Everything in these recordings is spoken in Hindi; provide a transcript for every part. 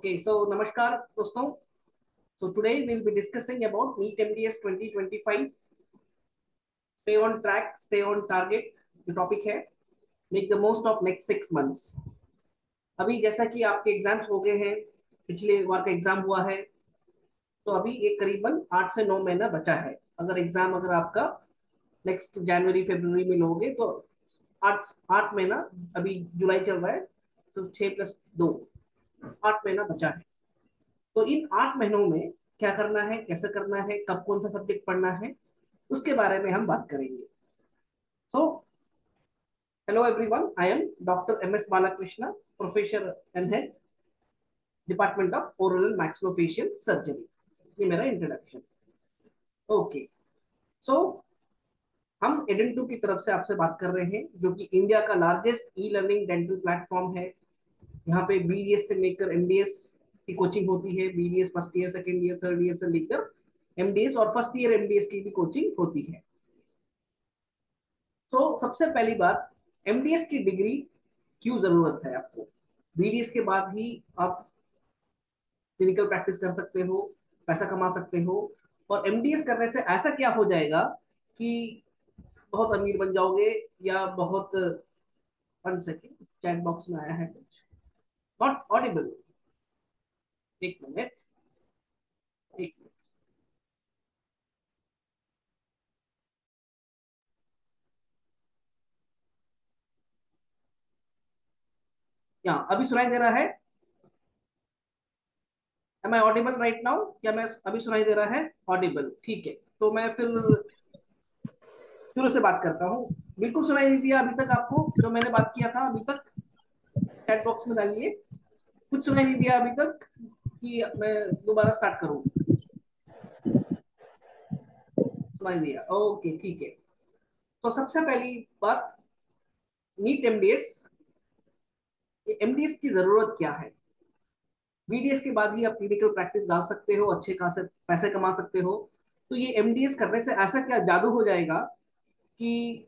Okay, so namaskar दोस्तों. So today we'll be discussing about NEET MDS 2025. Stay on track, stay on target. The topic है make the most of next 6 months. अभी जैसा कि आपके एग्जाम्स हो गए हैं, पिछले बार का एग्जाम हुआ है, तो अभी एक करीबन 8 से 9 महीना बचा है. अगर आपका नेक्स्ट जनवरी फरवरी में लोगे तो 8 महीना. अभी जुलाई चल रहा है, तो 6+2 8 महीना बचा है. तो इन 8 महीनों में क्या करना है, कैसे करना है, कब कौन सा सब्जेक्ट पढ़ना है, उसके बारे में हम बात करेंगे. So hello everyone, I am doctor M S. Balakrishna, professor and head department of oral and maxillofacial surgery. ये मेरा इंट्रोडक्शन. ओके, सो हम एडेंटू की तरफ से आपसे बात कर रहे हैं, जो कि इंडिया का largest e learning dental platform है. यहाँ पे बीडीएस से लेकर एमडीएस की कोचिंग होती है. BDS first year, second year, third year से लेकर एमडीएस और फर्स्ट ईयर एमडीएस की भी कोचिंग होती है. तो सबसे पहली बात, एमडीएस की डिग्री क्यों जरूरत है आपको. बीडीएस के बाद ही आप क्लिनिकल प्रैक्टिस कर सकते हो, पैसा कमा सकते हो, और एमडीएस करने से ऐसा क्या हो जाएगा कि बहुत अमीर बन जाओगे या बहुत. 1 सेकेंड, चैट बॉक्स में आया है कुछ. Not Audible. एक मिनट, एक मिनट. यहाँ अभी सुनाई दे रहा है. Am I audible right now? क्या मैं अभी सुनाई दे रहा है? ऑडिबल, ठीक है. तो मैं फिर शुरू से बात करता हूँ. बिल्कुल सुनाई नहीं दिया अभी तक आपको जो मैंने बात किया था अभी तक? चैट बॉक्स में डालिए. कुछ सुनाई नहीं दिया अभी तक कि मैं दोबारा स्टार्ट करूँ? सुनाई दिया, ओके ठीक है. तो सबसे पहली बात, नीट एमडीएस. एमडीएस की जरूरत क्या है? बीडीएस के बाद ही आप क्लिनिकल प्रैक्टिस डाल सकते हो, अच्छे खासे पैसे कमा सकते हो. तो ये एमडीएस करने से ऐसा क्या जादू हो जाएगा कि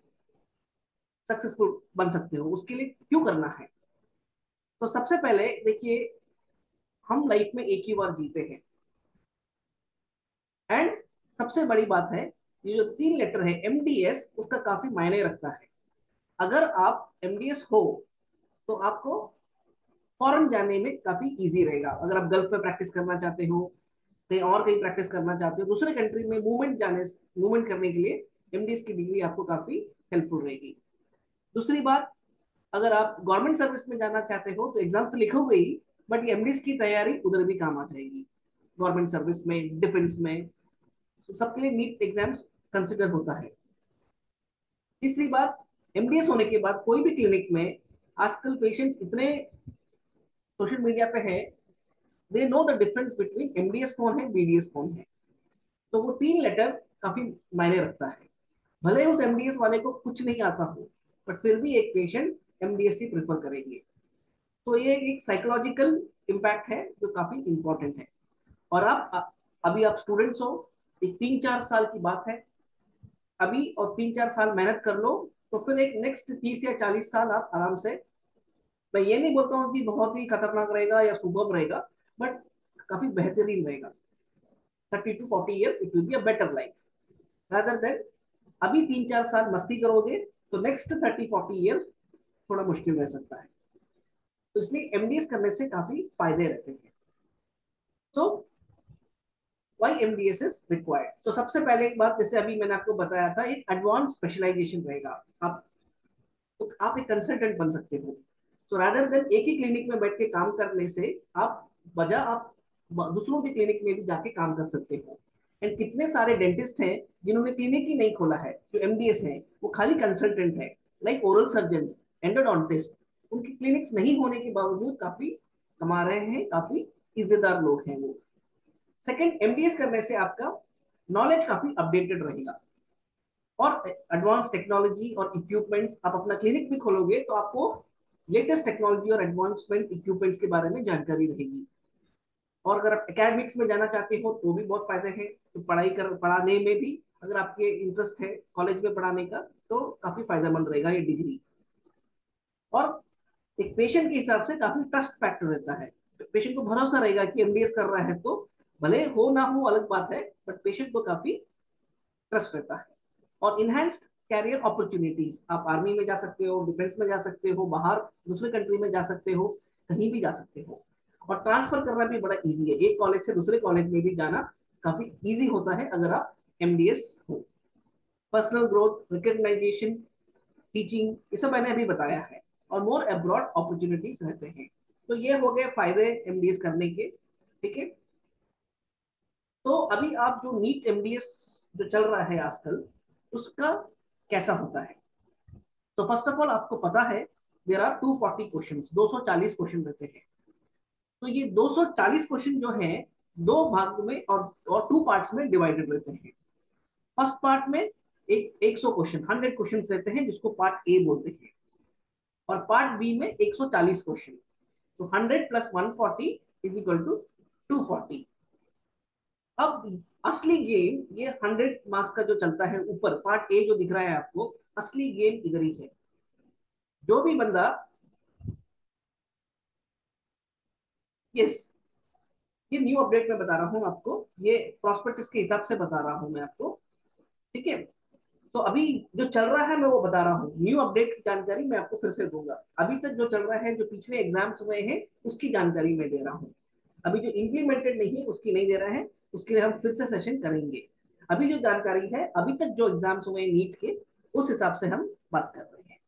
सक्सेसफुल बन सकते हो? उसके लिए क्यों करना है? तो सबसे पहले देखिए, हम लाइफ में एक ही बार जीते हैं. एंड सबसे बड़ी बात है, ये जो 3 लेटर है एमडीएस, उसका काफी मायने रखता है. अगर आप एमडीएस हो तो आपको फॉरेन जाने में काफी इजी रहेगा. अगर आप गल्फ में प्रैक्टिस करना चाहते हो, कहीं और कहीं प्रैक्टिस करना चाहते हो, दूसरे कंट्री में मूवमेंट करने के लिए एमडीएस की डिग्री आपको काफी हेल्पफुल रहेगी. दूसरी बात, अगर आप गवर्नमेंट सर्विस में जाना चाहते हो तो एग्जाम तो लिखोगे ही, बट एमडीएस की तैयारी उधर भी काम आ जाएगी. गवर्नमेंट सर्विस में, डिफेंस में, तो सबके लिए नीट एग्जाम्स कंसिडर होता है. तीसरी बात, एमडीएस होने के बाद कोई भी क्लिनिक में आजकल पेशेंट्स इतने सोशल मीडिया पे है, they know the difference between MDS कौन है, बीडीएस कौन है. तो वो 3 लेटर काफी मायने रखता है. भले उस एमडीएस वाले को कुछ नहीं आता हो, बट फिर भी एक पेशेंट एमडीएस ही प्रेफर करेंगे. तो ये एक साइकोलॉजिकल इम्पैक्ट है जो काफी इंपॉर्टेंट है. और अभी आप स्टूडेंट्स हो, एक 3-4 साल की बात है. अभी और 3-4 साल मेहनत कर लो, तो फिर एक नेक्स्ट 30 या 40 साल आप आराम से. मैं ये नहीं बोलता हूँ कि बहुत ही खतरनाक रहेगा या सुबह रहेगा, बट काफी बेहतरीन रहेगा. 30 to 40 years it will be a better life rather than अभी 3-4 साल मस्ती करोगे तो नेक्स्ट 30-40 years थोड़ा मुश्किल रह सकता है. तो इसलिए एमडीएस करने से काफी फायदे रहते हैं. तो वाई एमडीएस इज रिक्वायर्ड. तो सबसे पहले एक बात, जैसे अभी मैंने आपको बताया था, एक एडवांस स्पेशलाइजेशन रहेगा. आप तो आप एक कंसल्टेंट बन सकते हो. तो रादर देन एक ही क्लिनिक में बैठ के काम करने से आप दूसरों के क्लिनिक में भी जाके काम कर सकते हो. एंड कितने सारे डेंटिस्ट हैं जिन्होंने क्लिनिक ही नहीं खोला है, जो एमडीएस है, वो खाली कंसल्टेंट है. लाइक ओरल सर्जन, एंडोडोंटिस्ट, उनकी क्लिनिक्स नहीं होने के बावजूद काफी कमा रहे हैं, काफी इज्जतदार लोग हैं वो. सेकंड, एमडीएस करने से आपका नॉलेज काफी अपडेटेड रहेगा. और एडवांस टेक्नोलॉजी और इक्विपमेंट्स, आप अपना क्लिनिक भी खोलोगे तो आपको लेटेस्ट टेक्नोलॉजी और एडवांसमेंट इक्विपमेंट्स के बारे में जानकारी रहेगी. और अगर आप एकेडमिक्स में जाना चाहते हो तो भी बहुत फायदे हैं. तो पढ़ाने में भी अगर आपके इंटरेस्ट है कॉलेज में पढ़ाने का, तो काफी फायदेमंद रहेगा ये डिग्री. और एक पेशेंट के हिसाब से काफी ट्रस्ट फैक्टर रहता है. तो पेशेंट को भरोसा रहेगा कि एमडीएस कर रहा है, तो भले हो ना हो अलग बात है, बट पेशेंट को काफी ट्रस्ट रहता है। और इनहेंस्ड कैरियर अपॉर्चुनिटीज, आप आर्मी में जा सकते हो, डिफेंस में जा सकते हो, बाहर दूसरे कंट्री में जा सकते हो, कहीं भी जा सकते हो। और ट्रांसफर करना भी बड़ा इजी है, एक कॉलेज से दूसरे कॉलेज में भी जाना काफी इजी होता है अगर आप एमडीएस हो। पर्सनल ग्रोथ, रिकग्नाइजेशन, टीचिंग, ये सब मैंने अभी बताया है। और मोर अब्रॉड अपॉर्चुनिटीज रहते हैं। तो ये हो गए फायदे एमडीएस करने के। ठीक है, तो अभी आप जो नीट एमडीएस जो चल रहा है आजकल, उसका कैसा होता है। तो फर्स्ट ऑफ ऑल आपको पता है देर आर 240 क्वेश्चन, 240 क्वेश्चन रहते हैं। तो ये 240 क्वेश्चन जो है दो भाग में और टू पार्ट्स में डिवाइडेड रहते हैं। फर्स्ट पार्ट में एक 100 क्वेश्चन, 100 क्वेश्चन रहते हैं जिसको पार्ट ए बोलते हैं। और पार्ट बी में 140 क्वेश्चन। तो 100 प्लस 140 इज इक्वल टू 240। अब असली गेम ये 100 मार्क्स का जो चलता है ऊपर पार्ट ए जो दिख रहा है आपको, असली गेम इधर ही है। जो भी बंदा, यस, ये न्यू अपडेट में बता रहा हूँ आपको, ये प्रोस्पेक्टस के हिसाब से बता रहा हूँ मैं आपको। ठीक है, तो अभी जो चल रहा है मैं वो बता रहा हूँ, न्यू अपडेट की जानकारी मैं आपको फिर से दूंगा। अभी तक जो चल रहा है, जो पिछले एग्जाम्स हुए हैं उसकी जानकारी मैं दे रहा हूँ। अभी जो इम्प्लीमेंटेड नहीं है उसकी नहीं दे रहा है, उसके लिए हम फिर से सेशन करेंगे। अभी जो जानकारी है, अभी तक जो एग्जाम्स हुए नीट के, उस हिसाब से हम बात कर रहे हैं।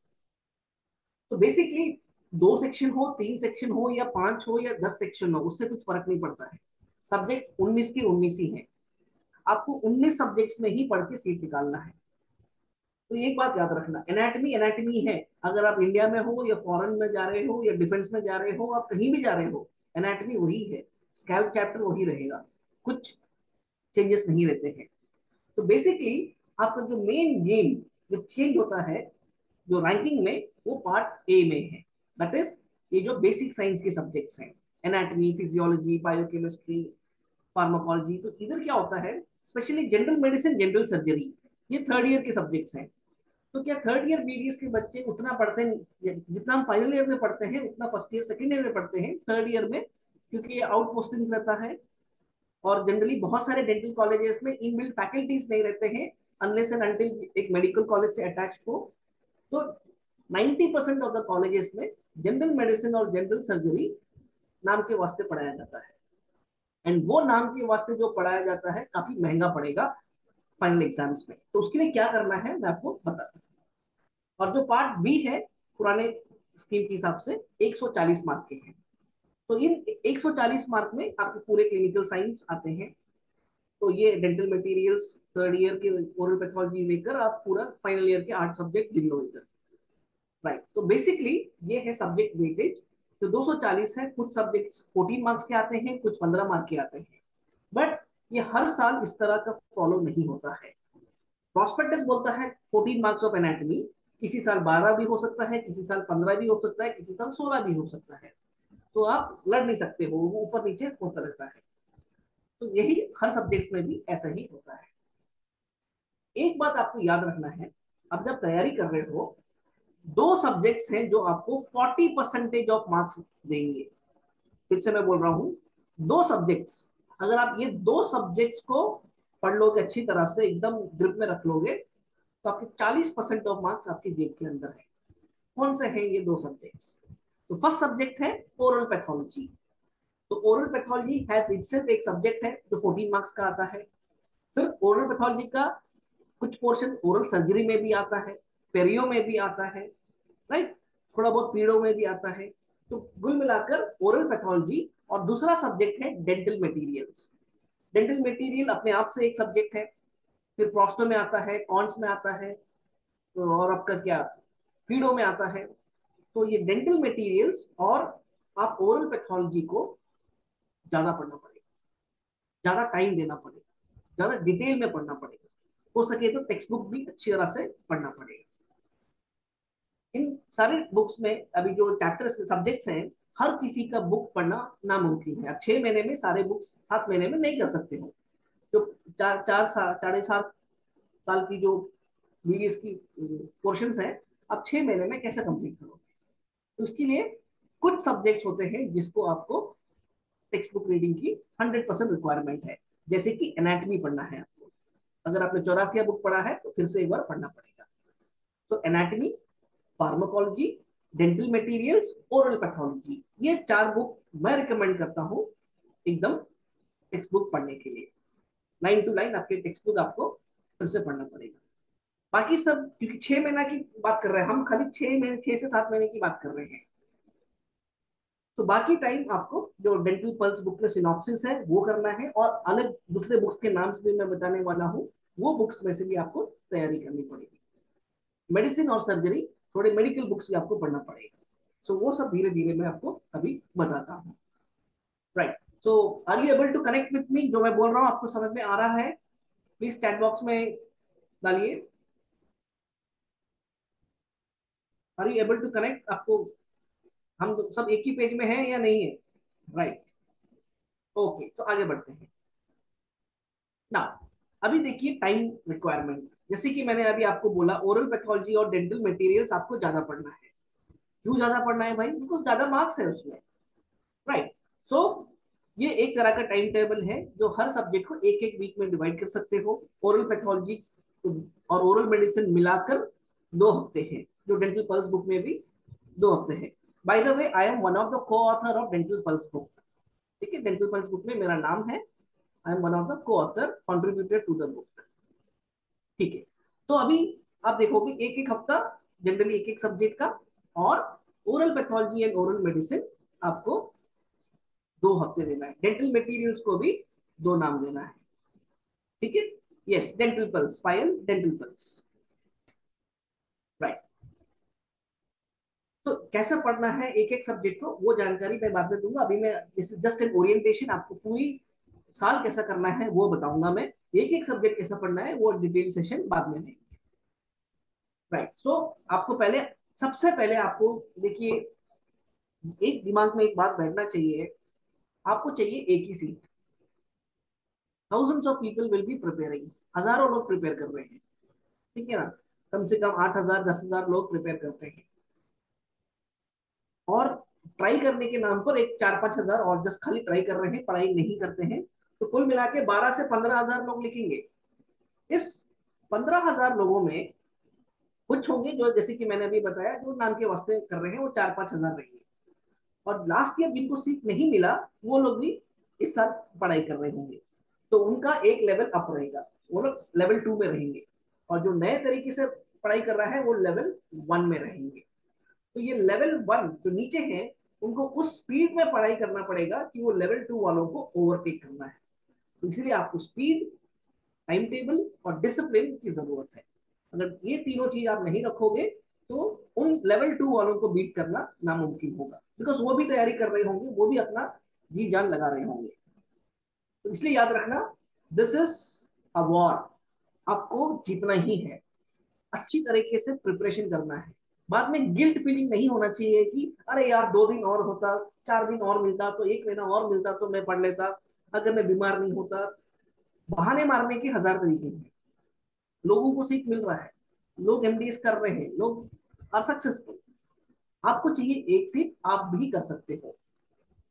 तो बेसिकली 2 सेक्शन हो, 3 सेक्शन हो, या 5 हो, या 10 सेक्शन हो, उससे कुछ फर्क नहीं पड़ता है। सब्जेक्ट 19 की 19 ही है। आपको 19 सब्जेक्ट्स में ही पढ़ के सीट निकालना है। तो एक बात याद रखना, एनाटमी एनाटमी है। अगर आप इंडिया में हो या फॉरेन में जा रहे हो या डिफेंस में जा रहे हो, आप कहीं भी जा रहे हो, एनाटमी वही है, स्कैल्प चैप्टर वही रहेगा, कुछ चेंजेस नहीं रहते हैं। तो बेसिकली आपका जो मेन गेम जो चेंज होता है जो रैंकिंग में, वो पार्ट ए में है। दैट इज ये जो बेसिक साइंस के सब्जेक्ट्स हैं, एनाटमी, फिजियोलॉजी, बायोकेमिस्ट्री, फार्माकोलॉजी। तो इधर क्या होता है, specially general medicine, general surgery, ये थर्ड ईयर के सब्जेक्ट्स हैं। तो क्या थर्ड ईयर बीडीएस के बच्चे उतना पढ़ते हैं जितना हम फाइनल ईयर में पढ़ते हैं, उतना फर्स्ट ईयर सेकेंड ईयर में पढ़ते हैं थर्ड ईयर में, क्योंकि ये आउट पोस्टिंग रहता है। और जनरली बहुत सारे डेंटल कॉलेजेस में इनबिल्ट फैकल्टीज नहीं रहते हैं, अनलेस एंड अनटिल एक मेडिकल कॉलेज से अटैच्ड हो। तो 90% ऑफ द कॉलेजेस में जनरल मेडिसिन और जनरल सर्जरी नाम के वास्ते पढ़ाया जाता है। एंड वो नाम के वास्ते जो पढ़ाया जाता है काफी महंगा पड़ेगा फाइनल एग्जाम्स में। तो उसके लिए क्या करना है मैं आपको बताता हूँ। और जो पार्ट बी है, पुराने स्कीम के हिसाब से 140 मार्क के हैं। तो इन 140 मार्क में आपके पूरे क्लिनिकल साइंस आते हैं। तो ये डेंटल मटेरियल्स थर्ड ईयर के ओरल पैथोलॉजी लेकर आप पूरा फाइनल ईयर के 8 सब्जेक्ट गिन लो इधर। राइट, तो बेसिकली ये है सब्जेक्ट वेटेज। तो 240 है, कुछ सब्जेक्ट्स 14 मार्क्स के आते हैं, कुछ 15 मार्क के आते हैं। बट ये हर साल इस तरह का फॉलो नहीं होता है। प्रोस्पेक्टस बोलता है 14 मार्क्स ऑफ एनाटॉमी, किसी साल 12 भी हो सकता है, किसी साल 15 भी हो सकता है, किसी साल 16 भी हो सकता है। तो आप लड़ नहीं सकते हो, वो ऊपर नीचे होता रहता है। तो यही हर सब्जेक्ट में भी ऐसा ही होता है। एक बात आपको याद रखना है, अब जब तैयारी कर रहे हो, दो सब्जेक्ट्स हैं जो आपको 40% ऑफ मार्क्स देंगे। फिर से मैं बोल रहा हूं, दो सब्जेक्ट्स, अगर आप ये दो सब्जेक्ट्स को पढ़ लोगे अच्छी तरह से, एकदम ग्रिप में रख लोगे, तो आपके 40% ऑफ मार्क्स आपकी जेब के अंदर है। कौन से हैं ये दो सब्जेक्ट्स। तो फर्स्ट सब्जेक्ट है ओरल पैथोलॉजी। तो ओरल पैथोलॉजी हैज इटसेल्फ एक सब्जेक्ट है जो 14 मार्क्स का आता है। फिर ओरल पैथोलॉजी का कुछ पोर्शन ओरल सर्जरी में भी आता है, पेरियो में भी आता है, राइट, थोड़ा बहुत पीड़ो में भी आता है। तो कुल मिलाकर ओरल पैथोलॉजी। और दूसरा सब्जेक्ट है डेंटल मटेरियल्स। डेंटल मटेरियल अपने आप से एक सब्जेक्ट है। फिर प्रोस्टो में आता है, कॉन्स में आता है, और आपका क्या पीड़ो में आता है। तो ये डेंटल मटेरियल्स और आप ओरल पैथोलॉजी को ज्यादा पढ़ना पड़ेगा, ज्यादा टाइम देना पड़ेगा, ज्यादा डिटेल में पढ़ना पड़ेगा। हो सके तो टेक्स्ट बुक भी अच्छी तरह से पढ़ना पड़ेगा। इन सारे बुक्स में अभी जो चैप्टर सब्जेक्ट्स हैं, हर किसी का बुक पढ़ना नामुमकिन है। अब 6 महीने में सारे बुक्स 7 महीने में नहीं कर सकते हो। जो 4 4 साल 4.5 साल की जो बीडीएस की पोर्शन है, आप 6 महीने में कैसे कंप्लीट करोगे। तो इसके लिए कुछ सब्जेक्ट्स होते हैं जिसको आपको टेक्स्ट बुक रीडिंग की 100% रिक्वायरमेंट है। जैसे कि एनाटमी पढ़ना है आपको, अगर आपने 84 बुक पढ़ा है तो फिर से एक बार पढ़ना पड़ेगा। तो anatomy, pharmacology, dental materials, oral pathology, ये 4 बुक मैं रिकमेंड करता हूँ एकदम टेक्स्ट बुक पढ़ने के लिए। लाइन टू लाइन आपके टेक्स्ट बुक आपको फिर से पढ़ना पड़ेगा। बाकी सब क्योंकि 6 महीना की बात कर रहे हैं हम, खाली 6 महीने, 6 से 7 महीने की बात कर रहे हैं, तो बाकी टाइम आपको जो डेंटल पल्स बुक में सिनॉप्सिस है वो करना है, और अलग दूसरे बुक्स के नाम से भी मैं बताने वाला हूँ, वो बुक्स में से भी आपको तैयारी करनी पड़ेगी। मेडिसिन और सर्जरी, थोड़े मेडिकल बुक्स भी आपको पढ़ना पड़ेगा। सो वो सब धीरे धीरे मैं आपको अभी बताता हूँ। Right, so are you able to connect with me? जो मैं बोल रहा हूँ आपको समझ में आ रहा है? प्लीज चैट बॉक्स में डालिए, are you able to connect? आपको हम सब एक ही पेज में हैं या नहीं है? राइट, ओके, तो आगे बढ़ते हैं ना। अभी देखिए टाइम रिक्वायरमेंट, जैसे कि मैंने अभी आपको बोला ओरल पैथोलॉजी और डेंटल मटेरियल्स आपको ज्यादा पढ़ना है। क्यों ज्यादा पढ़ना है भाई? बिकॉज ज्यादा मार्क्स है उसमें। राइट, सो ये एक तरह का टाइम टेबल है जो हर सब्जेक्ट को एक एक वीक में डिवाइड कर सकते हो। ओरल पैथोलॉजी और ओरल मेडिसिन मिलाकर 2 हफ्ते हैं, जो डेंटल पल्स बुक में भी 2 हफ्ते हैं। By the way, I am one of the co author of dental pulse book. ठीक है, डेंटल पल्स बुक में मेरा नाम है, I am one of the co author, contributor to the book. ठीक है, तो अभी आप देखोगे एक एक हफ्ता जनरली एक एक सब्जेक्ट का, और oral pathology and oral medicine आपको 2 हफ्ते देना है। डेंटल मटेरियल्स को भी 2 नाम देना है। ठीक है, yes, dental pulse, spine dental pulse. Right, तो कैसा पढ़ना है एक एक सब्जेक्ट को वो जानकारी मैं बाद में दूंगा। अभी मैं this is just an orientation, आपको पूरी साल कैसा करना है वो बताऊंगा मैं। एक एक सब्जेक्ट कैसा पढ़ना है वो डिटेल सेशन बाद में देंगे। राइट, सो आपको पहले, सबसे पहले आपको देखिए, एक दिमाग में एक बात बैठना चाहिए, आपको चाहिए एक ही seat. Thousands of people will be preparing, हजारों लोग प्रिपेयर कर रहे हैं। ठीक है ना, कम से कम 8,000 10,000 लोग प्रिपेयर करते हैं, और ट्राई करने के नाम पर एक 4-5 हजार और जस्ट खाली ट्राई कर रहे हैं, पढ़ाई नहीं करते हैं। तो कुल मिला के 12 से 15 हजार लोग लिखेंगे। इस 15 हजार लोगों में कुछ होंगे जो, जैसे कि मैंने अभी बताया, जो नाम के वास्ते कर रहे हैं, वो 4-5 हजार रहेंगे। और लास्ट ईयर जिनको सीट नहीं मिला वो लोग भी इस साल पढ़ाई कर रहे होंगे, तो उनका एक लेवल अप रहेगा, वो लोग लेवल 2 में रहेंगे। और जो नए तरीके से पढ़ाई कर रहा है वो लेवल 1 में रहेंगे। तो ये लेवल 1 जो नीचे हैं, उनको उस स्पीड में पढ़ाई करना पड़ेगा कि वो लेवल 2 वालों को ओवरटेक करना है। तो इसलिए आपको स्पीड, टाइम टेबल और डिसिप्लिन की जरूरत है। अगर ये तीनों चीज आप नहीं रखोगे तो उन लेवल 2 वालों को बीट करना नामुमकिन होगा, बिकॉज वो भी तैयारी कर रहे होंगे, वो भी अपना जी जान लगा रहे होंगे। तो इसलिए याद रखना, दिस इज अ वॉर, आपको जीतना ही है। अच्छी तरीके से प्रिपरेशन करना है। बाद में गिल्ट फीलिंग नहीं होना चाहिए कि अरे यार 2 दिन और होता, 4 दिन और मिलता, तो 1 महीना और मिलता तो मैं पढ़ लेता, अगर मैं बीमार नहीं होता। बहाने मारने के हजार तरीके हैं। लोगों को सीख मिल रहा है, लोग एमडीएस कर रहे हैं, लोग आर सक्सेसफुल। आपको चाहिए एक सीट, आप भी कर सकते हो।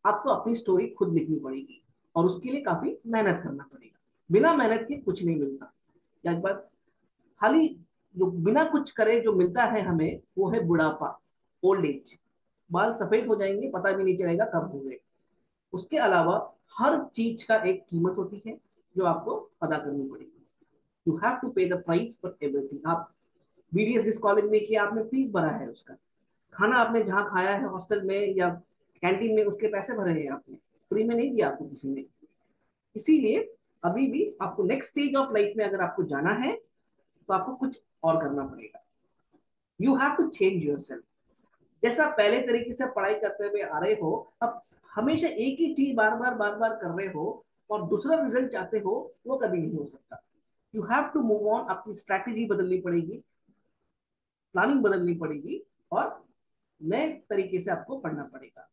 आपको अपनी स्टोरी खुद लिखनी पड़ेगी, और उसके लिए काफी मेहनत करना पड़ेगा। बिना मेहनत के कुछ नहीं मिलता। या एक बार, खाली जो बिना कुछ करे जो मिलता है हमें, वो है बुढ़ापा, ओल्ड एज। बाल सफेद हो जाएंगे, पता भी नहीं चलेगा कब हो गए। उसके अलावा हर चीज का एक कीमत होती है जो आपको अदा करनी पड़ेगी। यू हैव टू पे द प्राइस फॉर एवरीथिंग। आप बीडीएस जिस कॉलेज में किया, आपने फीस भरा है, उसका खाना आपने जहाँ खाया है हॉस्टल में या कैंटीन में, उसके पैसे भरे हैं आपने, फ्री में नहीं दिया आपको किसी ने। इसीलिए अभी भी आपको नेक्स्ट स्टेज ऑफ लाइफ में अगर आपको जाना है तो आपको कुछ और करना पड़ेगा। You have to change yourself. जैसा पहले तरीके से पढ़ाई करते हुए आ रहे हो, अब हमेशा एक ही चीज बार बार कर रहे हो और दूसरा रिजल्ट चाहते हो, वो कभी नहीं हो सकता। You have to move on, अपनी स्ट्रैटेजी बदलनी पड़ेगी, प्लानिंग बदलनी पड़ेगी, और नए तरीके से आपको पढ़ना पड़ेगा।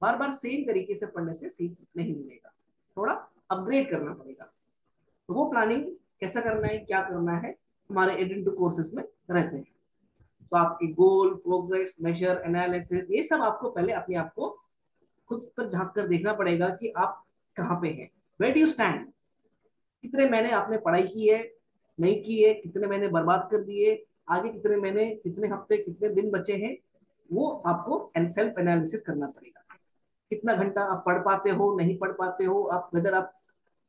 बार बार सेम तरीके से पढ़ने से सीख नहीं मिलेगा, थोड़ा अपग्रेड करना पड़ेगा। तो वो प्लानिंग कैसा करना है, क्या करना है, हमारे एडेंटू कोर्सेज में रहते हैं। तो आपके गोल, प्रोग्रेस, मेजर, एनालिसिस, ये सब आपको पहले अपने आप को खुद पर झांक कर देखना पड़ेगा कि आप कहाँ पे हैं, वेयर डू यू स्टैंड। कितने महीने आपने पढ़ाई की है, नहीं की है, कितने महीने बर्बाद कर दिए, आगे कितने महीने, कितने हफ्ते, कितने दिन बचे हैं, वो आपको सेल्फ एनालिसिस करना पड़ेगा। कितना घंटा आप पढ़ पाते हो, नहीं पढ़ पाते हो, आप वेदर आप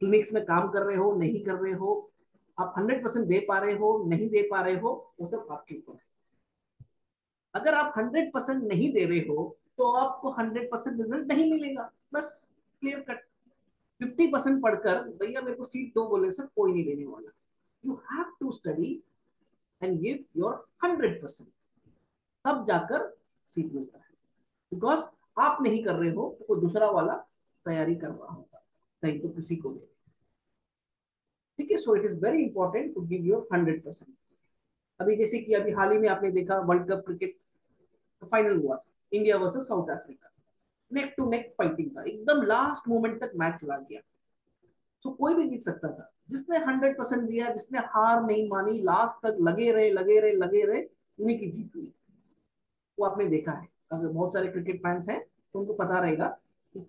क्लिनिक्स में काम कर रहे हो, नहीं कर रहे हो, आप 100% दे पा रहे हो, नहीं दे पा रहे हो, वो सब आपके ऊपर है। अगर आप 100% नहीं दे रहे हो तो आपको 100% रिजल्ट नहीं मिलेगा, बस, क्लियर कट। 50% पढ़कर भैया मेरे को सीट दो बोले से कोई नहीं देने वाला। You have to study and give your 100%, तब जाकर सीट मिलता है। बिकॉज आप नहीं कर रहे हो तो कोई दूसरा वाला तैयारी कर रहा होगा, कहीं तो किसी को दे। ठीक है, so it is very important to give your 100%। अभी जैसे कि अभी हाल ही में आपने देखा वर्ल्ड कप क्रिकेट फाइनल हुआ था, India versus South Africa, neck to neck fighting था, एकदम लास्ट मोमेंट तक मैच चला गया। तो कोई भी जीत सकता था, जिसने 100% दिया, जिसने हार नहीं मानी, लास्ट तक लगे रहे लगे रहे लगे रहे, उन्हीं की जीत हुई। वो आपने देखा है, अगर बहुत सारे क्रिकेट फैंस हैं तो उनको पता रहेगा कि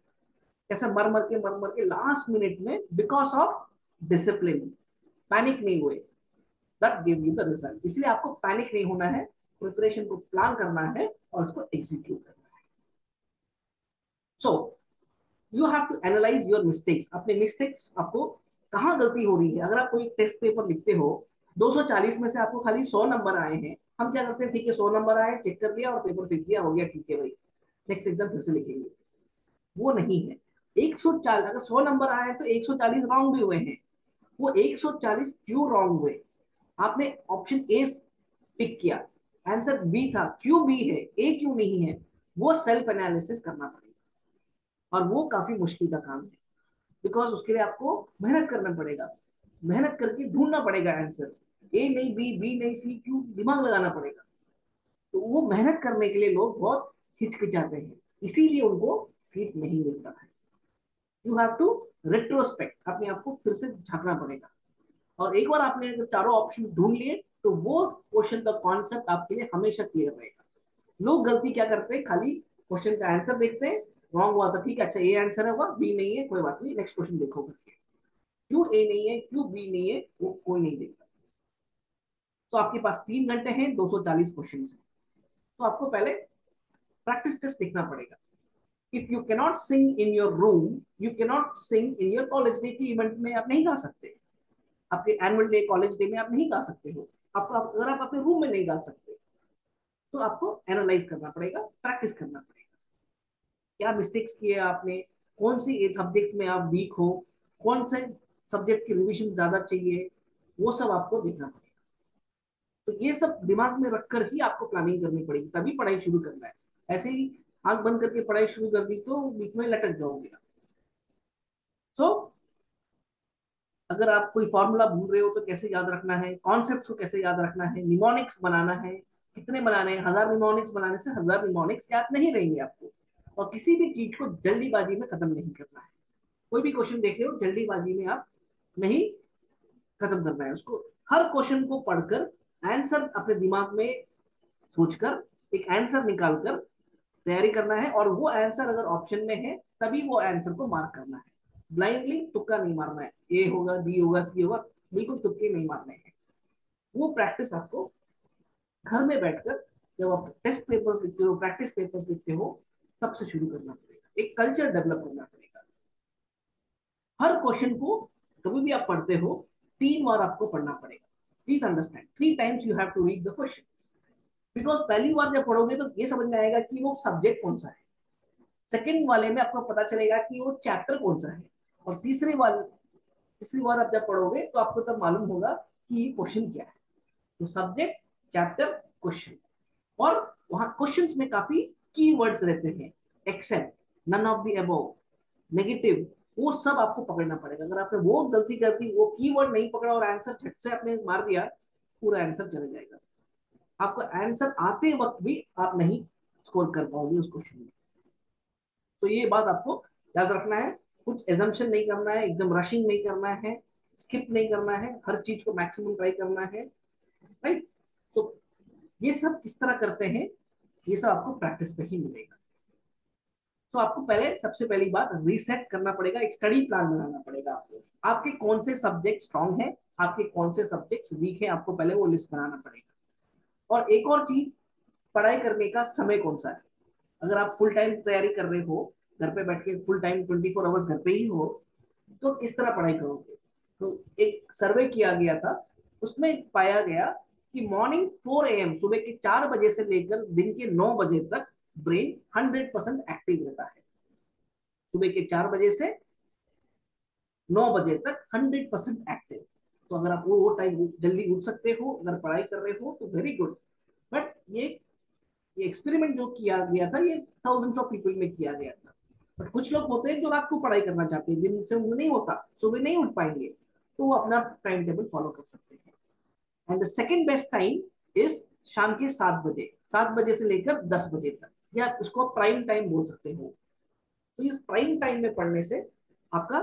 कैसे मर मर के लास्ट मिनट में बिकॉज ऑफ डिसिप्लिन पैनिक नहीं हुए, that give you the result. इसलिए आपको पैनिक नहीं होना है, प्रिपरेशन को प्लान करना है और उसको एग्जीक्यूट करना है। So you have to analyse your mistakes, अपने मिस्टेक्स, आपको कहाँ गलती हो रही है। अगर आप कोई टेस्ट पेपर लिखते हो, 240 में से आपको खाली 100 नंबर आए हैं, हम क्या करते हैं, ठीक है 100 नंबर आए, चेक कर लिया और पेपर फेंक दिया, हो गया, ठीक है भाई, नेक्स्ट एग्जाम फिर से लिखेंगे। वो नहीं है। 140, अगर 100 नंबर आए तो 140 रॉन्ग भी हुए हैं। वो 140 क्यों रॉन्ग हुए, आपने ऑप्शन ए पिक किया, आंसर बी था, क्यों बी है, ए क्यों नहीं है, वो सेल्फ एनालिसिस करना पड़ेगा। और वो काफी मुश्किल का काम है, बिकॉज उसके लिए आपको मेहनत करना पड़ेगा, मेहनत करके ढूंढना पड़ेगा आंसर, ए नहीं बी, बी नहीं सी, क्यों, दिमाग लगाना पड़ेगा। तो वो मेहनत करने के लिए लोग बहुत हिचकिचाते हैं, इसीलिए उनको सीट नहीं मिलता है। यू हैव टू रेट्रोस्पेक्ट, अपने आप को फिर से झांकना पड़ेगा। और एक बार आपने अगर चारों ऑप्शन ढूंढ लिए तो वो क्वेश्चन का कॉन्सेप्ट आपके लिए हमेशा क्लियर रहेगा। लोग गलती क्या करते हैं, खाली क्वेश्चन का आंसर देखते हैं, रॉन्ग हुआ तो ठीक है, अच्छा ये आंसर है, हुआ बी नहीं है, कोई बात नहीं, नेक्स्ट क्वेश्चन देखो करके। क्यों ए नहीं है, क्यों बी नहीं है, वो कोई नहीं देखता। तो आपके पास 3 घंटे हैं, 240 क्वेश्चन है, तो आपको पहले प्रैक्टिस टेस्ट देखना पड़ेगा। If you cannot sing in your room, you cannot sing in your college day की इवेंट में, आप नहीं गा सकते, आपके एनुअल डे, कॉलेज डे में आप नहीं गा सकते हो। आपको अगर आप अपने रूम में नहीं गा सकते तो आपको एनालाइज करना पड़ेगा, प्रैक्टिस करना पड़ेगा, क्या मिस्टेक्स किए आपने, कौन सी सब्जेक्ट में आप वीक हो, कौन से सब्जेक्ट की रिविजन ज्यादा चाहिए, वो सब आपको देखना पड़ेगा। तो ये सब दिमाग में रखकर ही आपको प्लानिंग करनी पड़ेगी, तभी पढ़ाई शुरू करना है। ऐसे ही आंख बंद करके पढ़ाई शुरू कर दी तो बीच में लटक जाओगे। सो अगर आप कोई फॉर्मूला भूल रहे हो तो कैसे याद रखना है, कॉन्सेप्ट को कैसे याद रखना है, निमोनिक्स बनाना है, कितने बनाने हैं, 1000 निमोनिक्स बनाने से 1000 निमोनिक्स याद नहीं रहेंगे आपको। और किसी भी चीज को जल्दीबाजी में खत्म नहीं करना है। कोई भी क्वेश्चन देख रहे हो, जल्दीबाजी में आप नहीं खत्म करना है उसको। हर क्वेश्चन को पढ़कर आंसर अपने दिमाग में सोचकर एक आंसर निकालकर तैयारी करना है, और वो आंसर अगर ऑप्शन में है तभी वो आंसर को मार्क करना है। ब्लाइंडली तुक्का नहीं मारना है, ए होगा, बी होगा, सी होगा, बिल्कुल तुक्के नहीं मारने हैं। वो प्रैक्टिस आपको घर में बैठकर, जब आप टेस्ट पेपर्स लिखते हो, प्रैक्टिस पेपर्स लिखते हो, तब से शुरू करना पड़ेगा, एक कल्चर डेवलप करना पड़ेगा। हर क्वेश्चन को कभी भी आप पढ़ते हो 3 बार आपको पढ़ना पड़ेगा। Please understand, 3 times you have to read the question. Because पहली बार जब पढ़ोगे तो ये समझ में आएगा कि वो सब्जेक्ट कौन सा है, सेकंड वाले में आपको पता चलेगा कि वो चैप्टर कौन सा है, और तीसरी बार आप जब पढ़ोगे तो आपको तब मालूम होगा कि ये क्वेश्चन क्या है। तो सब्जेक्ट, चैप्टर, क्वेश्चन। और वहां क्वेश्चंस में काफी कीवर्ड्स रहते हैं, except, none of the above, negative, वो सब आपको पकड़ना पड़ेगा। अगर आपने वो गलती कर दी, वो कीवर्ड नहीं पकड़ा और आंसर झट से आपने मार दिया, पूरा आंसर चले जाएगा। आपको आंसर आते वक्त भी आप नहीं स्कोर कर पाओगे उस क्वेश्चन में। तो ये बात आपको याद रखना है, कुछ एजम्पशन नहीं करना है, एकदम रशिंग नहीं करना है, स्किप नहीं करना है, हर चीज को मैक्सिमम ट्राई करना है, राइट। तो ये सब किस तरह करते हैं, ये सब आपको प्रैक्टिस पे ही मिलेगा। तो आपको पहले सबसे पहली बात रीसेट करना पड़ेगा, एक स्टडी प्लान बनाना पड़ेगा आपको। आपके कौन से सब्जेक्ट स्ट्रांग है, आपके कौन से सब्जेक्ट्स वीक है, आपको पहले वो लिस्ट बनाना पड़ेगा। और एक और चीज, पढ़ाई करने का समय कौन सा है। अगर आप फुल टाइम तैयारी कर रहे हो, घर पे बैठ के फुल टाइम 24 आवर्स घर पे ही हो, तो किस तरह पढ़ाई करोगे। तो एक सर्वे किया गया था, उसमें पाया गया कि मॉर्निंग 4 AM, सुबह के 4 बजे से लेकर दिन के 9 बजे तक ब्रेन 100% एक्टिव रहता है। सुबह के 4 बजे से 9 बजे तक 100% एक्टिव। तो अगर आप वो टाइम जल्दी उठ सकते हो, अगर पढ़ाई कर रहे हो, तो वेरी गुड। बट ये एक्सपेरिमेंट जो किया गया था, ये थाउजेंड्स ऑफ पीपल में किया गया था। बट कुछ लोग होते हैं जो रात को पढ़ाई करना चाहते हैं, दिन से उन्हें नहीं होता, सुबह नहीं उठ पाएंगे, तो वो अपना टाइम टेबल फॉलो कर सकते हैं। And the second best time is शाम के 7 बजे, 7 बजे से लेकर 10 बजे तक, या उसको प्राइम टाइम बोल सकते हो। तो इस प्राइम टाइम में पढ़ने से आपका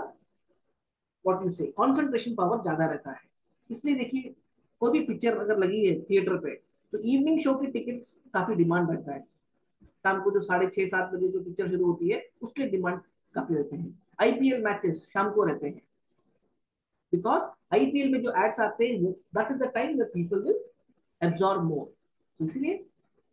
व्हाट यू से कंसंट्रेशन पावर ज्यादा रहता है। इसलिए देखिए, कोई भी पिक्चर अगर लगी है थिएटर पे, तो इवनिंग शो की टिकट्स काफी डिमांड रहता है। शाम को जो 6:30-7 बजे जो पिक्चर शुरू होती है, उसके डिमांड काफी रहते हैं। आईपीएल मैचेस शाम को रहते हैं, बिकॉज आईपीएल में जो एड्स आते हैं, that is the time that people will absorb more. तो इसलिए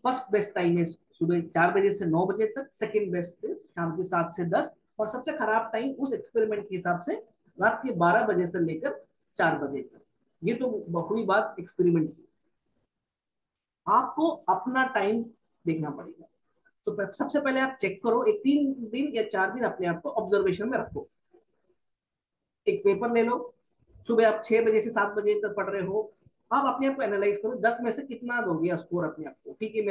फर्स्ट बेस्ट टाइम है सुबह 4 बजे से 9 बजे तक, सेकेंड बेस्ट इज शाम के 7 से 10, और सबसे खराब टाइम उस एक्सपेरिमेंट के हिसाब से रात के 12 बजे से लेकर 4 बजे तक। ये तो हुई बात एक्सपेरिमेंट की। आपको अपना टाइम देखना पड़ेगा। तो सबसे पहले आप चेक करो, एक 3 दिन या 4 दिन अपने आप को ऑब्जर्वेशन में रखो। एक पेपर ले लो, सुबह आप 6 बजे से 7 बजे तक पढ़ रहे हो, आप अपने आप को एनालाइज करो, 10 में से कितना दोगे स्कोर अपने आप को। ठीक है,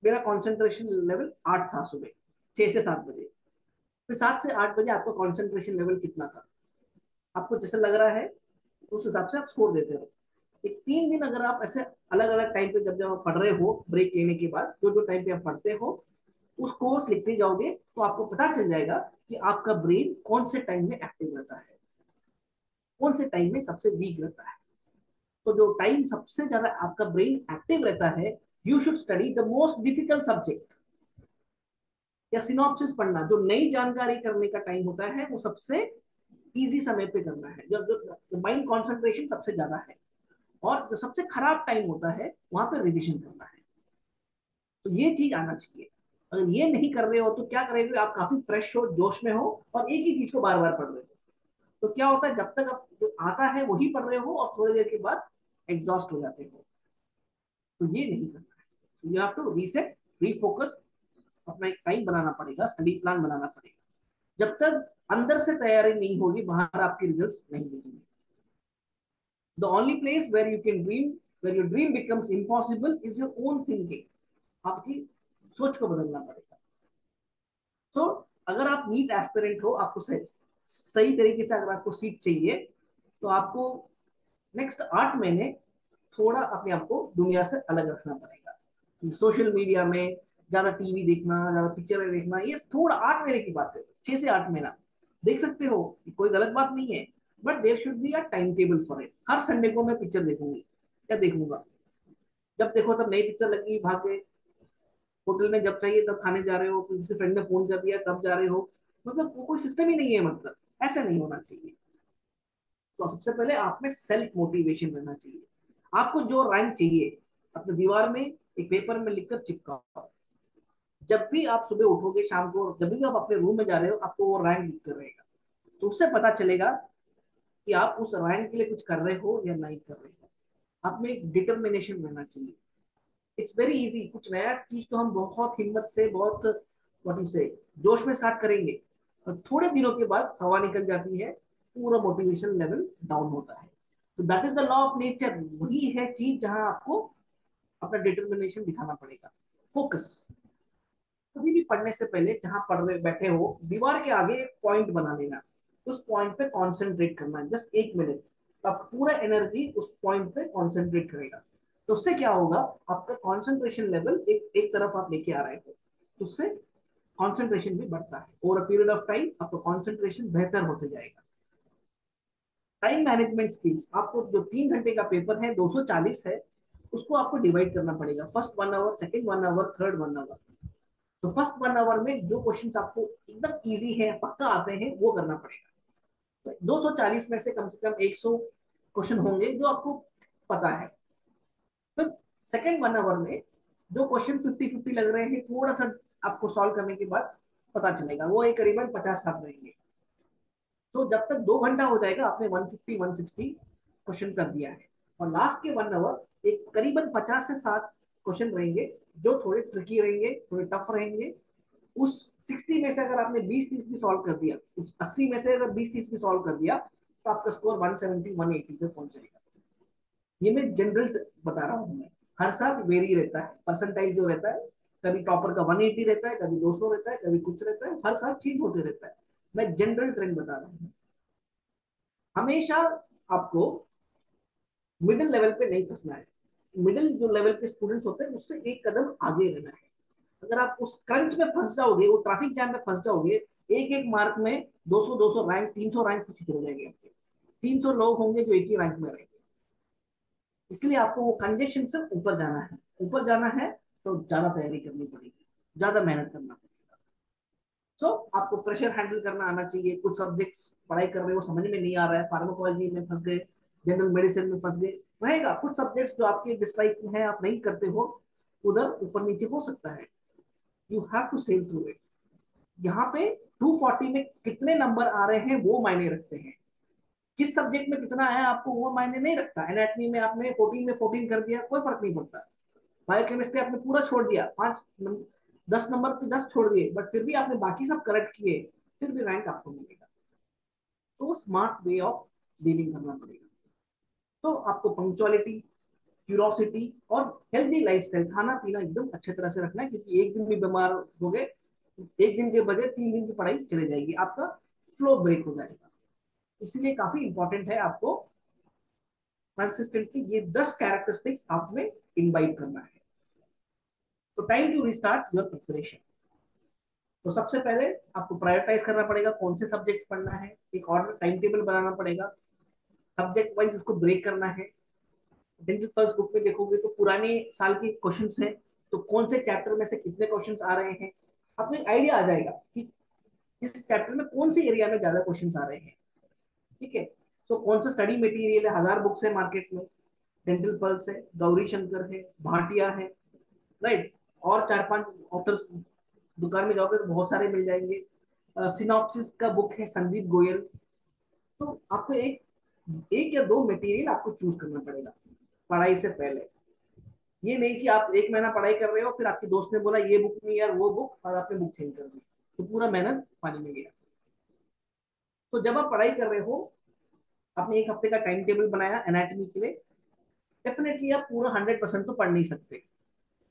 मेरा कंसंट्रेशन लेवल 8 था सुबह 6 से 7 बजे, फिर 7 से 8 बजे आपका कंसंट्रेशन लेवल कितना था, आपको जैसे लग रहा है उस हिसाब से आप स्कोर देते रहो। एक 3 दिन अगर आप ऐसे अलग अलग टाइम पे, जब जब आप पढ़ रहे हो, ब्रेक लेने के बाद जो जो टाइम पे आप पढ़ते हो, उस कोर्स लिखते जाओगे, तो आपको पता चल जाएगा कि आपका ब्रेन कौन से टाइम में एक्टिव रहता है, कौन से टाइम में सबसे वीक रहता है। तो जो टाइम सबसे ज्यादा आपका ब्रेन एक्टिव रहता है, you should study the most difficult subject. या सिनॉप्सिस पढ़ना, जो नई जानकारी करने का टाइम होता है, वो सबसे इजी समय पे करना है, जो माइंड कंसंट्रेशन सबसे ज्यादा है। और जो सबसे खराब टाइम होता है, वहां पे रिविजन करना है। तो ये चीज आना चाहिए। अगर ये नहीं कर रहे हो, तो क्या करेंगे, आप काफी फ्रेश हो, जोश में हो, और एक ही चीज को बार बार पढ़ रहे हो, तो क्या होता है, जब तक आप जो आता है वही पढ़ रहे हो, और थोड़ी देर के बाद एग्जॉस्ट हो जाते हो। तो ये नहीं करना है। You have to reset, refocus, अपना एक टाइम बनाना पड़ेगा, स्टडी प्लान बनाना पड़ेगा। जब तक अंदर से तैयारी नहीं होगी, बाहर आपके रिजल्ट्स नहीं दिखेंगे। The only place where you can dream, where your dream becomes impossible, is your own thinking. आपकी सोच को बदलना पड़ेगा। तो अगर आप नीट एस्पिरेंट हो, आपको सही तरीके से अगर आपको सीट चाहिए, तो आपको नेक्स्ट 8 महीने थोड़ा अपने आप को दुनिया से अलग रखना पड़ेगा। सोशल मीडिया में ज्यादा टीवी देखना, ज्यादा पिक्चर देखना, ये थोड़ा 8 महीने की बात है, 6 से 8 महीना देख सकते हो, कोई गलत बात नहीं है। But there should be a time table for it. हर संडे को मैं पिक्चर देखूंगी, क्या देखूंगा, जब देखो तब नई पिक्चर लगी, भाग गए। होटल में जब चाहिए तब खाने जा रहे हो, किसी फ्रेंड ने फोन कर दिया तब जा रहे हो, मतलब कोई सिस्टम ही नहीं है। मतलब ऐसा नहीं होना चाहिए। तो सबसे पहले आप में सेल्फ मोटिवेशन रहना चाहिए। आपको जो रैंक चाहिए, अपने दीवार में एक पेपर में लिखकर चिपकाओ। जब भी आप सुबह उठोगे, शाम को, जब भी आप अपने रूम में जा रहे हो, आपको वो रैंक लिख कर रहेगा। तो उससे पता चलेगा कि आप उस रैंक के लिए कुछ कर रहे हो या नहीं कर रहे हो। आप में एक डिटर्मिनेशन रहना चाहिए। इट्स वेरी इजी, कुछ नया चीज तो हम बहुत हिम्मत से, बहुत व्हाट यू से जोश में स्टार्ट करेंगे, और थोड़े दिनों के बाद हवा निकल जाती है, पूरा मोटिवेशन लेवल डाउन होता है। तो that is the law of nature. वही है चीज जहां आपको अपना डिटर्मिनेशन दिखाना पड़ेगा, फोकस। कभी भी पढ़ने से पहले जहां पढ़ रहे बैठे हो, दीवार के आगे एक पॉइंट बना लेना, उस पॉइंट पे कॉन्सेंट्रेट करना है, जस्ट 1 मिनट। आप पूरा एनर्जी उस पॉइंट पे कॉन्सेंट्रेट करेगा। तो उससे क्या होगा, आपका कॉन्सेंट्रेशन लेवल एक एक तरफ आप लेके आ रहे हो, तो उससे कॉन्सेंट्रेशन भी बढ़ता है। Over a period of time आपका कॉन्सेंट्रेशन बेहतर होते जाएगा। टाइम मैनेजमेंट स्किल्स, आपको जो 3 घंटे का पेपर है, 240 है, उसको आपको डिवाइड करना पड़ेगा। First 1 hour, second 1 hour, third 1 hour. तो फर्स्ट 1 आवर में जो क्वेश्चन आपको एकदम इजी है, पक्का आते हैं, वो करना पड़ेगा। तो 240 में से कम 100 क्वेश्चन होंगे जो आपको पता है। फिर सेकेंड 1 आवर में जो क्वेश्चन 50-50 लग रहे हैं, थोड़ा सा आपको सॉल्व करने के बाद पता चलेगा, वो एक करीबन 50-60 रहेंगे। तो जब तक 2 घंटा हो जाएगा, आपने 150-160 क्वेश्चन कर दिया है। और लास्ट के 1 आवर एक करीबन 50 से 60 क्वेश्चन रहेंगे जो थोड़े ट्रिकी रहेंगे, थोड़े टफ रहेंगे। उस 60 में से अगर आपने 20-30 भी सॉल्व कर दिया, उस 80 में से अगर 20-30 भी सॉल्व कर दिया, तो आपका स्कोर 170-180 पे पहुंच जाएगा। ये मैं जनरल बता रहा हूँ। मैं हर साल वेरी रहता है परसेंटाइल जो रहता है, कभी टॉपर का 180 रहता है, कभी 200 रहता है, कभी कुछ रहता है, हर साल चेंज होते रहता है। मैं जनरल ट्रेंड बता रहा हूँ। हमेशा आपको मिडिल लेवल पे नहीं फंसना है। मिडिल जो लेवल के स्टूडेंट्स होते हैं उससे एक कदम आगे रहना है। अगर आप उस क्रंच में फंस जाओगे, वो ट्रैफिक जैम में फंस जाओगे, एक एक मार्क में 200-200 रैंक, 300 रैंक पीछे चले जाएंगे आपके। 300 लोग होंगे जो एक ही रैंक में रहेंगे। इसलिए आपको वो कंजेशन से ऊपर जाना है। ऊपर जाना है तो ज्यादा तैयारी करनी पड़ेगी, ज्यादा मेहनत करना पड़ेगा। तो आपको प्रेशर हैंडल करना आना चाहिए। कुछ सब्जेक्ट्स पढ़ाई कर रहे हो, समझ में नहीं आ रहा है, फार्माकोलॉजी में फंस गए, जनरल मेडिसिन में फंस गए, रहेगा। कुछ सब्जेक्ट्स जो आपके डिसलाइक में है, आप नहीं करते हो, उधर ऊपर नीचे हो सकता है। You have to sail through it. यहाँ पे 240 में कितने नंबर आ रहे हैं वो मायने रखते हैं। किस सब्जेक्ट में कितना आया आपको वो मायने नहीं रखता। एनाटॉमी में आपने 14 में 14 कर दिया, कोई फर्क नहीं पड़ता। बायोकेमिस्ट्री आपने पूरा छोड़ दिया, 10 नंबर के 10 छोड़ दिए, बट फिर भी आपने बाकी सब करेक्ट किए, फिर भी रैंक आपको मिलेगा। तो स्मार्ट वे ऑफ डीलिंग करना पड़ेगा। तो आपको पंक्चुअलिटी, क्यूरोसिटी और हेल्दी लाइफस्टाइल, खाना पीना एकदम अच्छे तरह से रखना है, क्योंकि एक दिन भी बीमार हो गए, एक दिन के बजाय 3 दिन की पढ़ाई चले जाएगी, आपका फ्लो ब्रेक हो जाएगा। इसलिए काफी इंपॉर्टेंट है आपको कंसिस्टेंटली ये 10 कैरेक्टरिस्टिक्स आप में इनवाइट करना है। तो time to restart your preparation. तो सबसे पहले आपको प्रायोरिटाइज करना पड़ेगा कौन से सब्जेक्ट्स पढ़ना है, एक ऑर्डर टाइम टेबल बनाना पड़ेगा, सब्जेक्ट वाइज उसको ब्रेक करना है। डेंटल पल्स बुक में देखोगे तो पुराने साल के क्वेश्चंस हैं, तो कौन से चैप्टर में से कितने क्वेश्चंस आ रहे हैं, आपको एक आइडिया आ जाएगा कि इस चैप्टर में कौन सी एरिया में ज्यादा क्वेश्चंस आ रहे हैं। ठीक है। सो कौन सा स्टडी मटेरियल है, 1000 बुक्स है मार्केट में, डेंटल पल्स है, गौरी शंकर है, भाटिया है, राइट, और 4-5 ऑथर्स दुकान में जाओगे तो बहुत सारे मिल जाएंगे। सिनॉप्सिस का बुक है संदीप गोयल। तो आपको एक एक या दो मटेरियल आपको चूज करना पड़ेगा पढ़ाई से पहले। ये नहीं कि आप एक महीना पढ़ाई कर रहे हो, फिर आपके दोस्त ने बोला ये बुक नहीं यार वो बुक, और आपने बुक चेंज कर दी, तो पूरा मेहनत पानी में गया। तो जब आप पढ़ाई कर रहे हो, आपने एक हफ्ते का टाइम टेबल बनाया एनाटॉमी के लिए, डेफिनेटली आप पूरा 100% तो पढ़ नहीं सकते।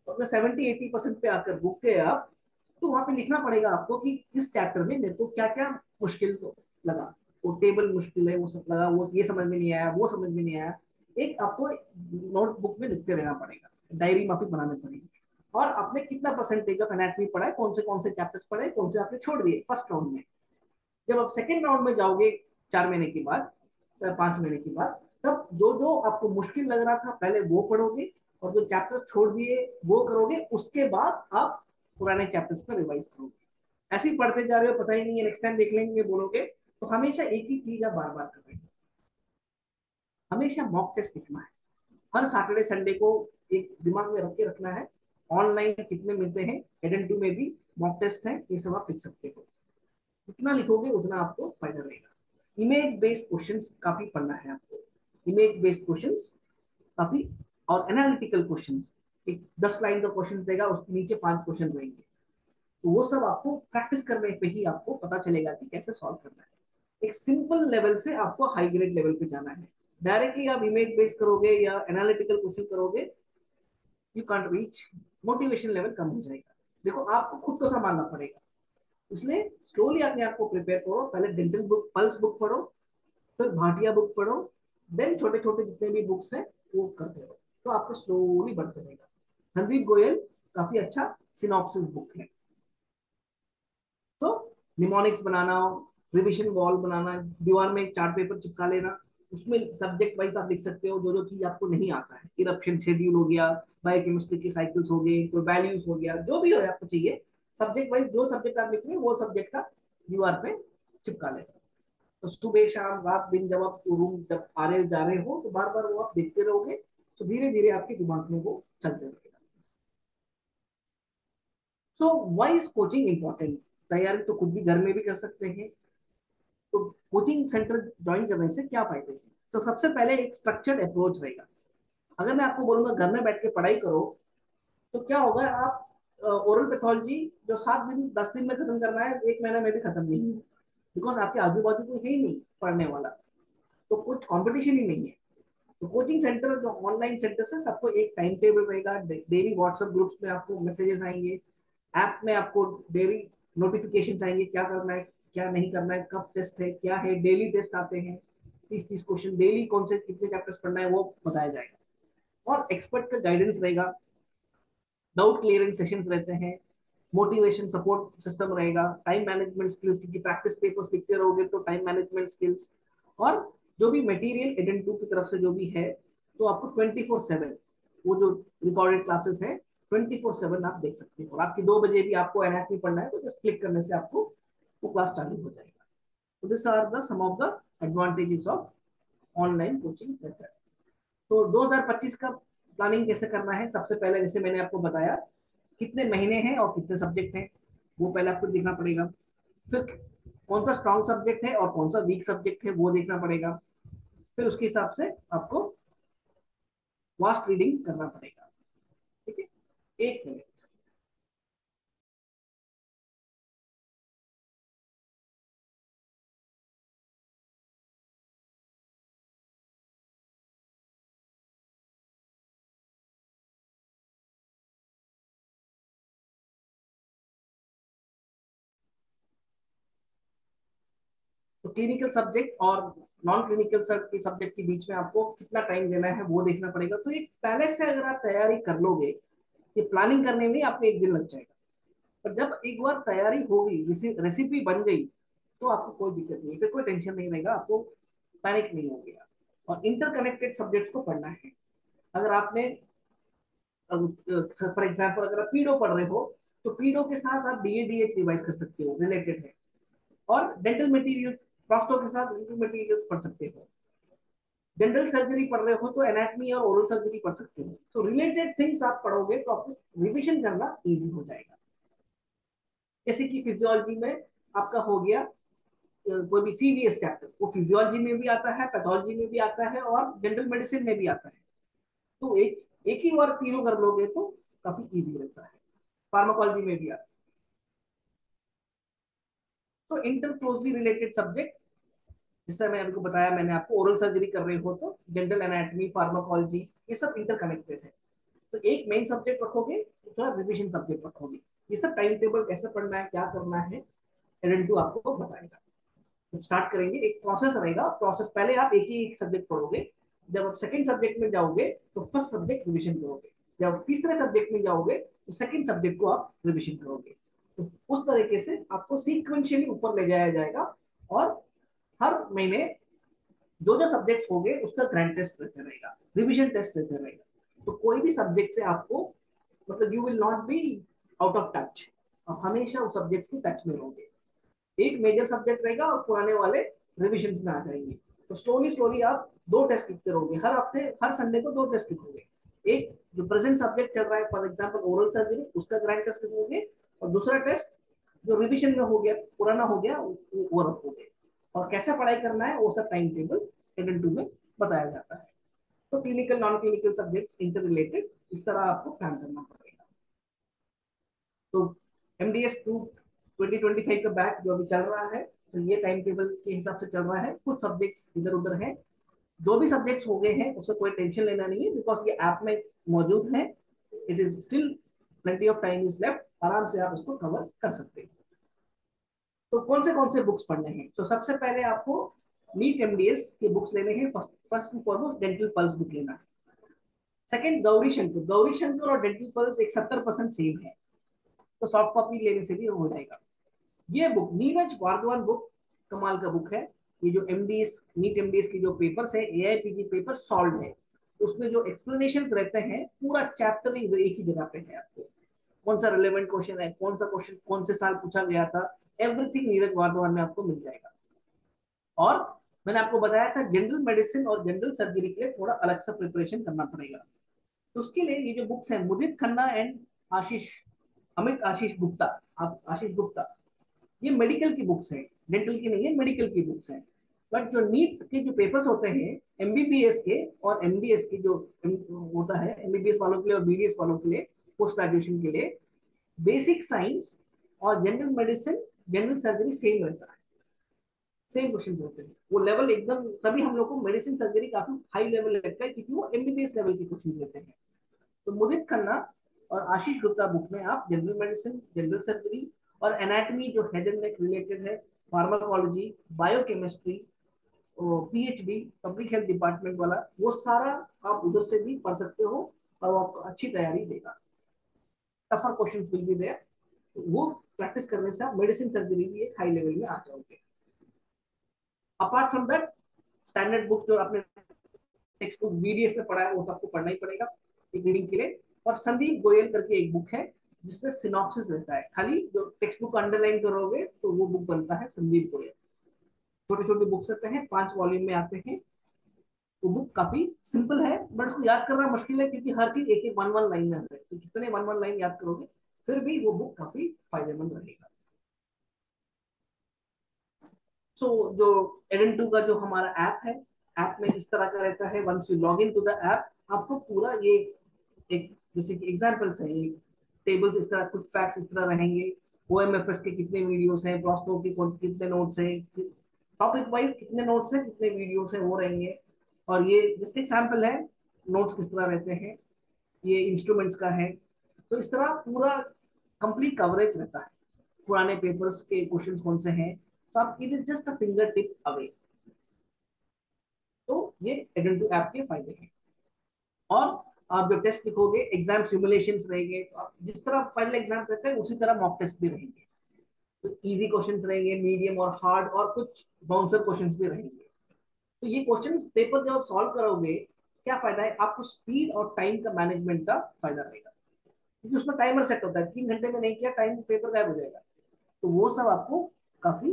तो अगर 70-80% पे आकर रुक गए आप, तो वहां पे लिखना पड़ेगा आपको कि इस चैप्टर में मेरे को क्या क्या मुश्किल लगा। वो टेबल मुश्किल है, वो सब लगा, वो ये समझ में नहीं आया, वो समझ में नहीं आया। एक आपको नोटबुक में लिखते रहना पड़ेगा, डायरी माफिक बनानी पड़ेगी। और आपने कितना परसेंटेज ऑफ एनाटॉमी पढ़ा है, कौन से चैप्टर्स पढ़े, कौन से आपने छोड़ दिए फर्स्ट राउंड में। जब आप सेकेंड राउंड में जाओगे 4 महीने के बाद या 5 महीने के बाद, तब जो जो आपको मुश्किल लग रहा था पहले वो पढ़ोगे, और जो चैप्टर्स छोड़ दिए वो करोगे, उसके बाद आप पुराने चैप्टर्स पर रिवाइज करोगे। ऐसे ही पढ़ते जा रहे हो, पता ही नहीं है, नेक्स्ट टाइम देख लेंगे बोलोगे, तो हमेशा एक ही चीज आप बार बार कर रहे हैं। हमेशा मॉक टेस्ट लिखना है, हर सैटरडे संडे को एक दिमाग में रख के रखना है। ऑनलाइन कितने मिलते हैं, एडेंटू में भी मॉक टेस्ट है, ये सब आप लिख सकते हो। जितना लिखोगे उतना आपको फायदा रहेगा। इमेज बेस्ड क्वेश्चंस काफी पढ़ना है आपको। इमेज बेस्ड क्वेश्चंस काफी, और एनालिटिकल क्वेश्चंस, एक 10 लाइन का क्वेश्चन देगा, उसके नीचे 5 क्वेश्चन रहेंगे। तो वो सब आपको प्रैक्टिस करने पे ही आपको पता चलेगा कि कैसे सॉल्व करना है। एक सिंपल लेवल से आपको हाई ग्रेड लेवल पे जाना है। डायरेक्टली आप इमेज बेस्ड करोगे या एनालिटिकल क्वेश्चन करोगे, you can't reach, motivation level कम हो जाएगा। देखो आपको खुद को संभालना पड़ेगा, इसलिए स्लोली अपने आप को प्रिपेयर करो। पहले डेंटल बुक पल्स बुक पढ़ो, फिर भाटिया बुक पढ़ो, देन छोटे छोटे जितने भी बुक्स हैं वो करते रहो, तो आपको स्लोली बढ़ते रहेगा। संदीप गोयल काफी अच्छा सिनॉप्सिस बुक है। तो निमोनिक्स बनाना, रिविजन वॉल बनाना, दीवार में एक चार्ट पेपर चिपका लेना, उसमें सब्जेक्ट वाइज आप लिख सकते हो जो जो चीज आपको नहीं आता है। इरप्शन शेड्यूल हो गया, बायोकेमिस्ट्री के साइकिल्स हो गए, कोई वैल्यूज हो गया, जो भी हो आपको चाहिए, सब्जेक्ट वाइज जो सब्जेक्ट आप लिख रहे हैं वो सब्जेक्ट का यूआर पे चिपका लेगा। तो सुबह शाम रात दिन जब आप रूम जब आ रहे जा रहे हो तो बार बार वो आप देखते रहोगे, तो धीरे धीरे आपके दिमाग में वो चलते रहेगा। So why is coaching important? तैयारी तो खुद भी घर में भी कर सकते हैं, तो कोचिंग सेंटर ज्वाइन करने से क्या फायदे हैं? तो सबसे पहले एक स्ट्रक्चर्ड अप्रोच रहेगा। अगर मैं आपको बोलूंगा घर में बैठ के पढ़ाई करो, तो क्या होगा, आप ओरल पैथोलॉजी जो 7 दिन 10 दिन में खत्म करना है, 1 महीना में भी खत्म नहीं है, बिकॉज आपके आजू बाजू कोई है ही नहीं पढ़ने वाला, तो कुछ कंपटीशन ही नहीं है। तो कोचिंग सेंटर जो ऑनलाइन सेंटर है, सबको एक टाइम टेबल रहेगा, डेली व्हाट्सएप ग्रुप्स में आपको मैसेजेस आएंगे, ऐप में आपको डेली नोटिफिकेशन आएंगे, क्या करना है क्या नहीं करना है, कब टेस्ट है क्या है, डेली टेस्ट आते हैं, 30-30 क्वेश्चन डेली, कौन से कितने चैप्टर्स पढ़ना है वो बताया जाएगा। और एक्सपर्ट का गाइडेंस रहेगा, डाउट क्लियरिंग सेशंस रहते हैं, मोटिवेशन सपोर्ट सिस्टम रहेगा, टाइम मैनेजमेंट स्किल्स, क्योंकि प्रैक्टिस पेपर्स लिखते रहोगे तो टाइम मैनेजमेंट स्किल्स, और जो भी मटेरियल एडेंटू की तरफ से जो भी है, तो आपको 24/7 वो जो रिकॉर्डेड क्लासेस है 24/7 आप देख सकते हो। और आपकी 2 बजे भी आपको एनाटॉमी पढ़ना है तो जस्ट क्लिक करने से आपको वो क्लास चालू हो जाएगा। तो this are the some of the advantages of online coaching method. तो 2025 का प्लानिंग कैसे करना है? सबसे पहले जैसे मैंने आपको बताया, कितने महीने हैं और कितने सब्जेक्ट हैं वो पहले आपको देखना पड़ेगा। फिर कौन सा स्ट्रॉन्ग सब्जेक्ट है और कौन सा वीक सब्जेक्ट है वो देखना पड़ेगा। फिर उसके हिसाब से आपको वास्ट रीडिंग करना पड़ेगा। ठीक है, 1 मिनट। तो क्लिनिकल सब्जेक्ट और नॉन क्लिनिकल सब्जेक्ट के बीच में आपको कितना टाइम देना है वो देखना पड़ेगा। तो एक पहले से अगर आप तैयारी कर लोगे, ये प्लानिंग करने में आपको 1 दिन लग जाएगा, पर जब एक बार तैयारी होगी, रेसिपी बन गई, तो आपको कोई दिक्कत नहीं, फिर कोई टेंशन नहीं रहेगा, आपको पैनिक नहीं हो गया। और इंटरकनेक्टेड सब्जेक्ट्स को पढ़ना है। अगर आपने फॉर एग्जाम्पल अगर आप पीडो पढ़ रहे हो, तो पीडो के साथ आप डीएडीएच रिवाइज कर सकते हो, रिलेटेड है। और डेंटल मटेरियल प्रोस्टो के साथ डेंटल मटेरियल पढ़ सकते हो। जनरल सर्जरी पढ़ रहे हो तो एनाटमी और ओरल सर्जरी पढ़ सकते हो। तो रिलेटेड थिंग्स आप पढ़ोगे तो आपको रिविजन करना इजी हो जाएगा। जैसे कि फिजियोलॉजी में आपका हो गया कोई भी सीवीएस चैप्टर, वो फिजियोलॉजी में भी आता है, पैथोलॉजी में भी आता है और जनरल मेडिसिन में भी आता है। तो एक एक ही बार तीनों कर लोगे तो काफी इजी रहता है। फार्माकोलॉजी में भी आता है। तो इंटर क्लोजली रिलेटेड सब्जेक्ट, जैसे मैं आपको बताया, मैंने आपको ओरल सर्जरी कर रहे हो तो जनरल एनाटमी फार्माकोलॉजी ये सब इंटरकनेक्टेड है। तो एक मेन सब्जेक्ट रखोगे, थोड़ा रिविजन सब्जेक्ट रखोगे। ये सब टाइम टेबल कैसे पढ़ना है क्या करना है एल2 आपको बताएगा। तो स्टार्ट करेंगे, एक प्रोसेस रहेगा। प्रोसेस पहले आप एक ही एक सब्जेक्ट पढ़ोगे, जब आप सेकंड सब्जेक्ट में जाओगे तो फर्स्ट सब्जेक्ट रिवीजन करोगे, जब तीसरे सब्जेक्ट में जाओगे तो सेकंड सब्जेक्ट को आप रिवीजन करोगे। तो उस तरीके से आपको सीक्वेंशियली ऊपर ले जाया जाएगा। और हर महीने जो जो सब्जेक्ट्स होंगे उसका ग्रैंड टेस्ट रहते रहेगा, रिवीजन टेस्ट रहते रहेगा। तो कोई भी सब्जेक्ट से आपको, मतलब you will not be out of touch, आप हमेशा उस सब्जेक्ट्स के टच में रहोगे। एक मेजर सब्जेक्ट रहेगा और पुराने वाले रिविजन में आ जाएंगे। तो स्लोली स्लोली आप 2 टेस्ट लिखते रहोगे, हर हफ्ते हर संडे को 2 टेस्ट लिखोगे। एक जो प्रेजेंट सब्जेक्ट चल रहा है, फॉर एग्जाम्पल ओरल सर्जरी, उसका ग्रैंड टेस्ट लिखोगे, और दूसरा टेस्ट जो रिविजन में हो गया पुराना हो गया वो रखोगे। और कैसे पढ़ाई करना है वो सब टाइम टेबल एल2 में बताया जाता है। तो clinical non clinical subjects inter related इस तरह आपको प्लान करना पड़ेगा। तो MDS 2 2025 का बैच जो अभी चल रहा है, तो ये टाइम टेबल के हिसाब से चल रहा है। कुछ सब्जेक्ट्स इधर उधर है, जो भी सब्जेक्ट्स हो गए हैं उसका कोई टेंशन लेना नहीं है, बिकॉज ये ऐप में मौजूद है। It is still plenty of time is left, आराम से आप उसको कवर कर सकते हैं। तो कौन से बुक्स पढ़ने हैं? तो सबसे पहले आपको नीट MDS के बुक्स लेने हैं। First and foremost dental pulse book लेना है। सेकंड गौरी शंकर और डेंटल पल्स एक 70% सेम है, तो सॉफ्ट कॉपी लेने से भी हो जाएगा। ये बुक नीरज वार्धवन बुक कमाल का बुक है। ये जो MDS नीट MDS की जो पेपर्स है, AIPG पेपर सॉल्व है, उसमें जो एक्सप्लेनेशन रहते हैं, पूरा चैप्टर एक ही जगह पे है आपको। कौन सा रिलेवेंट क्वेश्चन है, कौन सा क्वेश्चन कौन से साल पूछा गया था, एवरीथिंग नीरज वाधवान में आपको मिल जाएगा। और मैंने आपको बताया था जनरल मेडिसिन और जनरल सर्जरी के लिए थोड़ा अलग सा प्रिपरेशन करना पड़ेगा। तो उसके लिए ये जो बुक्स हैं, मुदित खन्ना एंड आशीष, अमित आशीष गुप्ता, आशीष गुप्ता, ये मेडिकल की बुक्स हैं, डेंटल की नहीं है, मेडिकल की बुक्स हैं। बट जो नीट के जो पेपर्स होते हैं एमबीबीएस के और एमडीएस के, जो होता है एमबीबीएस वालों के लिए और बीडीएस वालों के लिए, पोस्ट ग्रेजुएशन के लिए, बेसिक साइंस और general medicine, general surgery same रहता है, सेम क्वेश्चन होते हैं। वो लेवल एकदम, तभी हम लोग को मेडिसिन सर्जरी काफी हाई लेवल लगता है, क्योंकि वो एमबीबीएस लेवल के क्वेश्चन लेते हैं। तो मुदित खन्ना और आशीष गुप्ता बुक में आप जनरल मेडिसिन, जनरल सर्जरी और एनाटमी जो हेड एंड नेक रिलेटेड है, pharmacology, biochemistry, PhD public health department वाला, वो सारा आप उधर से भी पढ़ सकते हो, और वो आपको अच्छी तैयारी देगा। Tougher questions will be there, वो प्रैक्टिस करने से आप मेडिसिन सर्जरी भी एक हाई लेवल में आ जाओगे। Apart from that, standard books जो आपने टेक्स्ट बुक बीडीएस में पढ़ा है वो तो आपको पढ़ना ही पड़ेगा एक रीडिंग के लिए। और संदीप गोयल करके एक बुक है जिसमें सिनॉप्सिस रहता है, खाली जो टेक्स्ट बुक अंडरलाइन करोगे तो वो बुक बनता है संदीप गोयल। छोटे छोटे बुक्स रहते हैं, 5 वॉल्यूम में आते हैं। वो बुक काफी सिंपल है, बट उसको याद करना मुश्किल है, क्योंकि हर चीज एक एक वन वन लाइन में है, तो कितने वन वन लाइन याद करोगे, फिर भी वो बुक काफी फायदेमंद रहेगा। सो जो एडन टू का जो हमारा ऐप है, ऐप में इस तरह का रहता है, once you log in to the app, आपको पूरा ये एक, जैसे कि एग्जांपल्स है, ये टेबल्स इस तरह, कुछ फैक्ट्स इस तरह रहेंगे, ओएमएफएस के कितने वीडियोस हैं, प्रोस्को के कितने नोट्स हैं, टॉपिक वाइज कितने नोट्स हैं, कितने वीडियोस हैं, वो रहेंगे। और ये जिसके एग्जाम्पल है, नोट्स किस तरह रहते हैं, ये इंस्ट्रूमेंट्स का है। तो इस तरह पूरा कंप्लीट कवरेज रहता है, पुराने पेपर्स के क्वेश्चंस कौन से हैं, तो आप, it is just a finger tip away. तो ये एडेंटू ऐप के फायदे हैं। और आप जो टेस्ट लिखोगे, एग्जाम सिमुलेशन रहेंगे, तो आप जिस तरह फाइनल एग्जाम करते हैं उसी तरह मॉक टेस्ट भी रहेंगे। तो इजी क्वेश्चंस रहेंगे, मीडियम और हार्ड, और कुछ बाउंसर क्वेश्चंस भी रहेंगे। तो ये क्वेश्चन पेपर जब आप सॉल्व करोगे, क्या फायदा है आपको, स्पीड और टाइम का मैनेजमेंट का फायदा रहेगा, क्योंकि उसमें टाइमर सेट होता है, 3 घंटे में नहीं किया टाइम, पेपर गायब हो जाएगा। तो वो सब आपको काफी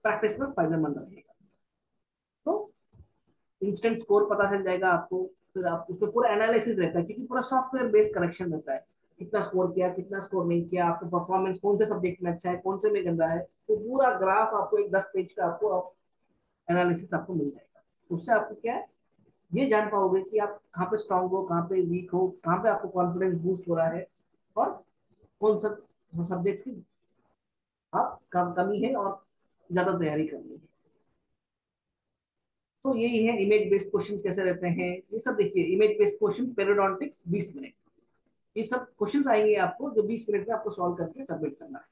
प्रैक्टिस में फायदेमंद रहेगा। तो इंस्टेंट स्कोर पता चल जाएगा आपको, फिर आप उसमें पूरा एनालिसिस रहता है, क्योंकि पूरा सॉफ्टवेयर बेस्ड करेक्शन रहता है, कितना स्कोर किया, कितना स्कोर नहीं किया, आपका परफॉर्मेंस कौन से सब्जेक्ट में अच्छा है, कौन से में गंदा है, तो पूरा ग्राफ आपको एक 10 पेज का आपको एनालिसिस आपको मिल जाएगा। उससे आपको क्या है, ये जान पाओगे कि आप कहाँ पे स्ट्रांग हो, कहाँ पे वीक हो, कहाँ पे आपको कॉन्फिडेंस बूस्ट हो रहा है, और कौन सा सब्जेक्ट्स की आप कमी है और ज्यादा तैयारी करनी है। तो यही है इमेज बेस्ड क्वेश्चन कैसे रहते हैं, ये सब देखिए। इमेज बेस्ड क्वेश्चन पेरियोडोंटिक्स 20 मिनट, ये सब क्वेश्चन आएंगे आपको जो 20 मिनट में आपको सॉल्व करके सबमिट करना है।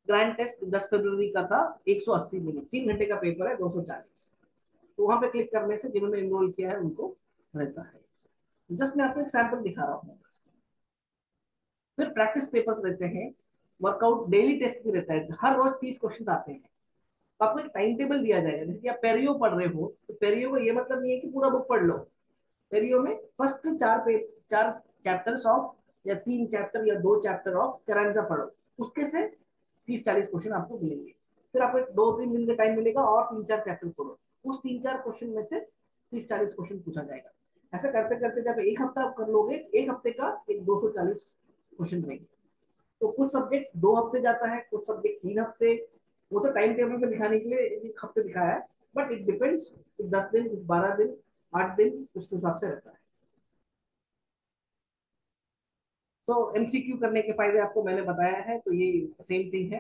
ग्रैंड टेस्ट 10 फरवरी का था, 180 मिनट, 3 घंटे का पेपर है, 240। तो वहां पे क्लिक करने से जिन्होंने इनरोल किया है उनको रहता है। जस्ट मैं आपको एक सैंपल दिखा रहा हूँ। फिर प्रैक्टिस पेपर्स रहते हैं, वर्कआउट डेली टेस्ट भी रहता है, हर रोज 30 क्वेश्चन आते हैं। तो आपको एक टाइम टेबल दिया जाएगा, जैसे कि आप पेरियो पढ़ रहे हो, तो पेरियो का ये मतलब नहीं है कि पूरा बुक पढ़ लो। पेरियो में फर्स्ट 4 चैप्टर्स ऑफ, या 3 चैप्टर या 2 चैप्टर ऑफ कैरेंजा पढ़ो, उसके से 30-40 क्वेश्चन आपको मिलेंगे। फिर आपको 2-3 दिन का टाइम मिलेगा और 3-4 चैप्टर पढ़ो, उस 3-4 क्वेश्चन में से 30-40 क्वेश्चन पूछा जाएगा। ऐसा करते करते जब एक हफ्ता आप कर लोगे, एक हफ्ते का एक 240 क्वेश्चन रहेंगे। तो कुछ सब्जेक्ट 2 हफ्ते जाता है, कुछ सब्जेक्ट 3 हफ्ते, वो तो टाइम टेबल में दिखाने के लिए 1 हफ्ते दिखाया है, बट इट डिपेंड्स, 10 दिन, 12 दिन, 8 दिन, उस हिसाब से रहता है। तो एमसीक्यू करने के फायदे आपको मैंने बताया है, तो ये सेम थिंग है।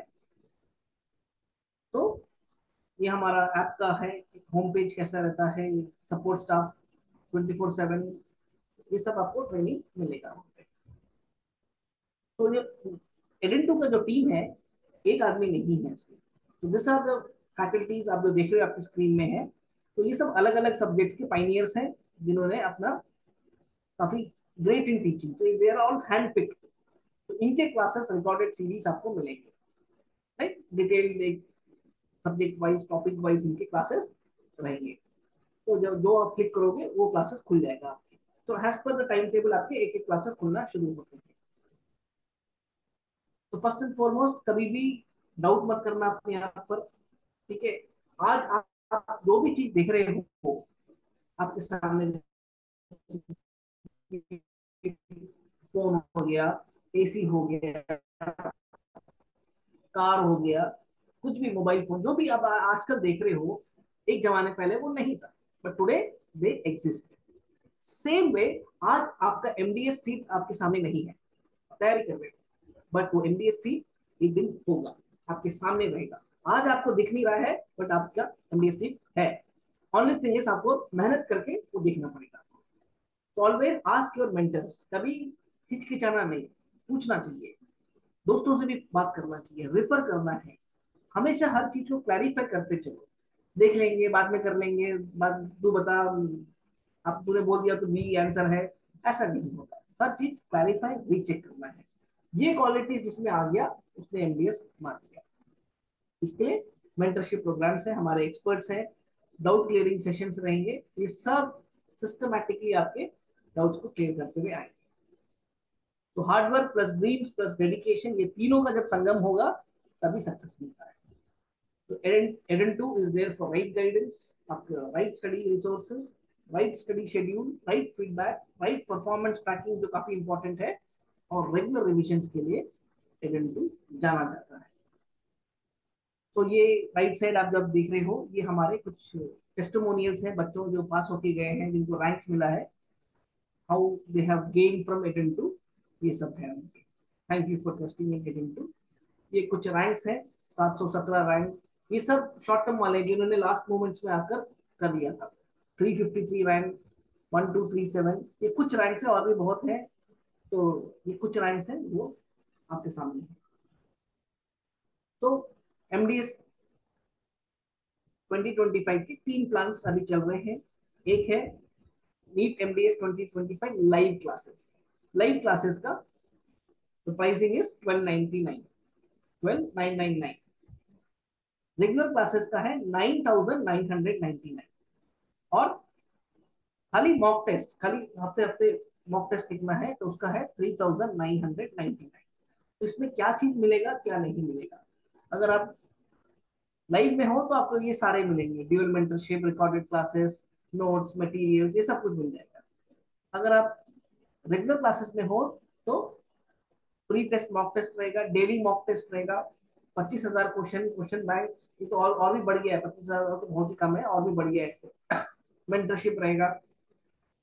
तो ये हमारा ऐप का है, होम पेज कैसा रहता है, सपोर्ट स्टाफ 24/7, ये सब आपको ट्रेनिंग मिलेगा वहाँ पे। तो ये एडेंटू का जो टीम है, एक आदमी नहीं है इसमें। तो दिस आर द फैकल्टीज, आप जो देख रहे हो आपकी स्क्रीन में है, तो ये सब अलग अलग सब्जेक्ट्स के पाइनियर्स हैं, जिन्होंने अपना काफी ग्रेट इन टीचिंग, तो they are all hand picked. तो इनके क्लासेस रिकॉर्डेड सीरीज आपको मिलेंगे, राइट, डिटेल्ड एक सब्जेक्ट वाइज, टॉपिक वाइज इनके क्लासेस रहेंगे। तो जब जो आप क्लिक करोगे वो क्लासेस खुल जाएगा आपके। तो हैज पर द टाइम टेबल आपके एक एक क्लासेस खुलना शुरू होते हैं। तो फर्स्ट एंड फॉरमोस्ट कभी भी डाउट मत करना अपने आप पर, ठीक है। आज आप जो भी चीज देख रहे हो आपके सामने, फोन हो गया, एसी हो गया, कार हो गया, कुछ भी, मोबाइल फोन, जो भी आप आजकल देख रहे हो, एक जमाने पहले वो नहीं था, but today they exist. Same way, आज आपका एमडीएस सीट आपके सामने नहीं है, तैयारी कर रहे हो, बट वो एमडीएस सीट एक दिन होगा, आपके सामने रहेगा। आज आपको दिख नहीं रहा है, बट आपका एमडीएस सीट है। ओनली थिंग इज आपको मेहनत करके वो देखना पड़ेगा। तो ऑलवेज आस्क योर मेंटर्स, कभी हिचकिचाना नहीं, पूछना चाहिए, दोस्तों से भी बात करना चाहिए, रेफर करना है, हमेशा हर चीज को क्लैरिफाई करते चलो। देख लेंगे, बाद में कर लेंगे, बाद तू बता, अब तूने बोल दिया तो बी आंसर है, ऐसा नहीं होगा। हर चीज क्लैरिफाई रीचेक करना है। ये क्वालिटीज जिसमें आ गया उसने एमबीएस मान लिया। इसके लिए मेंटरशिप प्रोग्राम्स है, हमारे एक्सपर्ट्स हैं, डाउट क्लियरिंग सेशंस रहेंगे, ये सब सिस्टमैटिकली आपके डाउट्स को क्लियर करते हुए आएंगे। तो hard work plus dreams plus dedication, ये तीनों का जब संगम होगा तभी सक्सेस मिलता है। तो Eden 2 is there for right guidance, आपके right study resources, right study schedule, right feedback, right performance tracking जो काफी important है, और regular revisions के लिए Eden 2 जाना जाता है। तो ये राइट साइड आप जब देख रहे हो, ये हमारे कुछ टेस्टिमोनियल्स हैं, बच्चों जो पास होके गए हैं, जिनको रैंक्स मिला है, how they have gain from Eden 2, ये सब है उनके। Thank you for trusting in Eden 2। ये कुछ रैंक्स हैं, 717 रैंक, ये सब शॉर्ट टर्म वाले जिन्होंने लास्ट मोमेंट्स में आकर कर लिया था। 353 रैंक, 1237, ये कुछ रैंक्स है, और भी बहुत है। तो ये कुछ रैंक्स हैं वो आपके सामने है। तो एमडीएस 2025 के 3 प्लान्स अभी चल रहे हैं। एक है NEET MDS 2025 live classes. Live classes का प्राइसिंग इज 1299। रेगुलर क्लासेस का है 9999। और खाली मॉक टेस्ट, खाली हफ्ते हफ्ते मॉक टेस्ट लिखना है तो उसका है 3999। तो इसमें क्या चीज मिलेगा, क्या नहीं मिलेगा, अगर आप लाइव में हो तो आपको ये सारे मिलेंगे, dual mentorship, recorded classes, notes, materials, ये सब कुछ मिल जाएगा। अगर आप रेगुलर क्लासेस में हो तो प्री टेस्ट मॉक टेस्ट रहेगा, डेली मॉक टेस्ट रहेगा, 25,000 क्वेश्चन बैंक, ये तो और भी बढ़ गया है, 25,000 तो बहुत ही कम है, और भी बढ़ गया है इससे। मेंटरशिप रहेगा,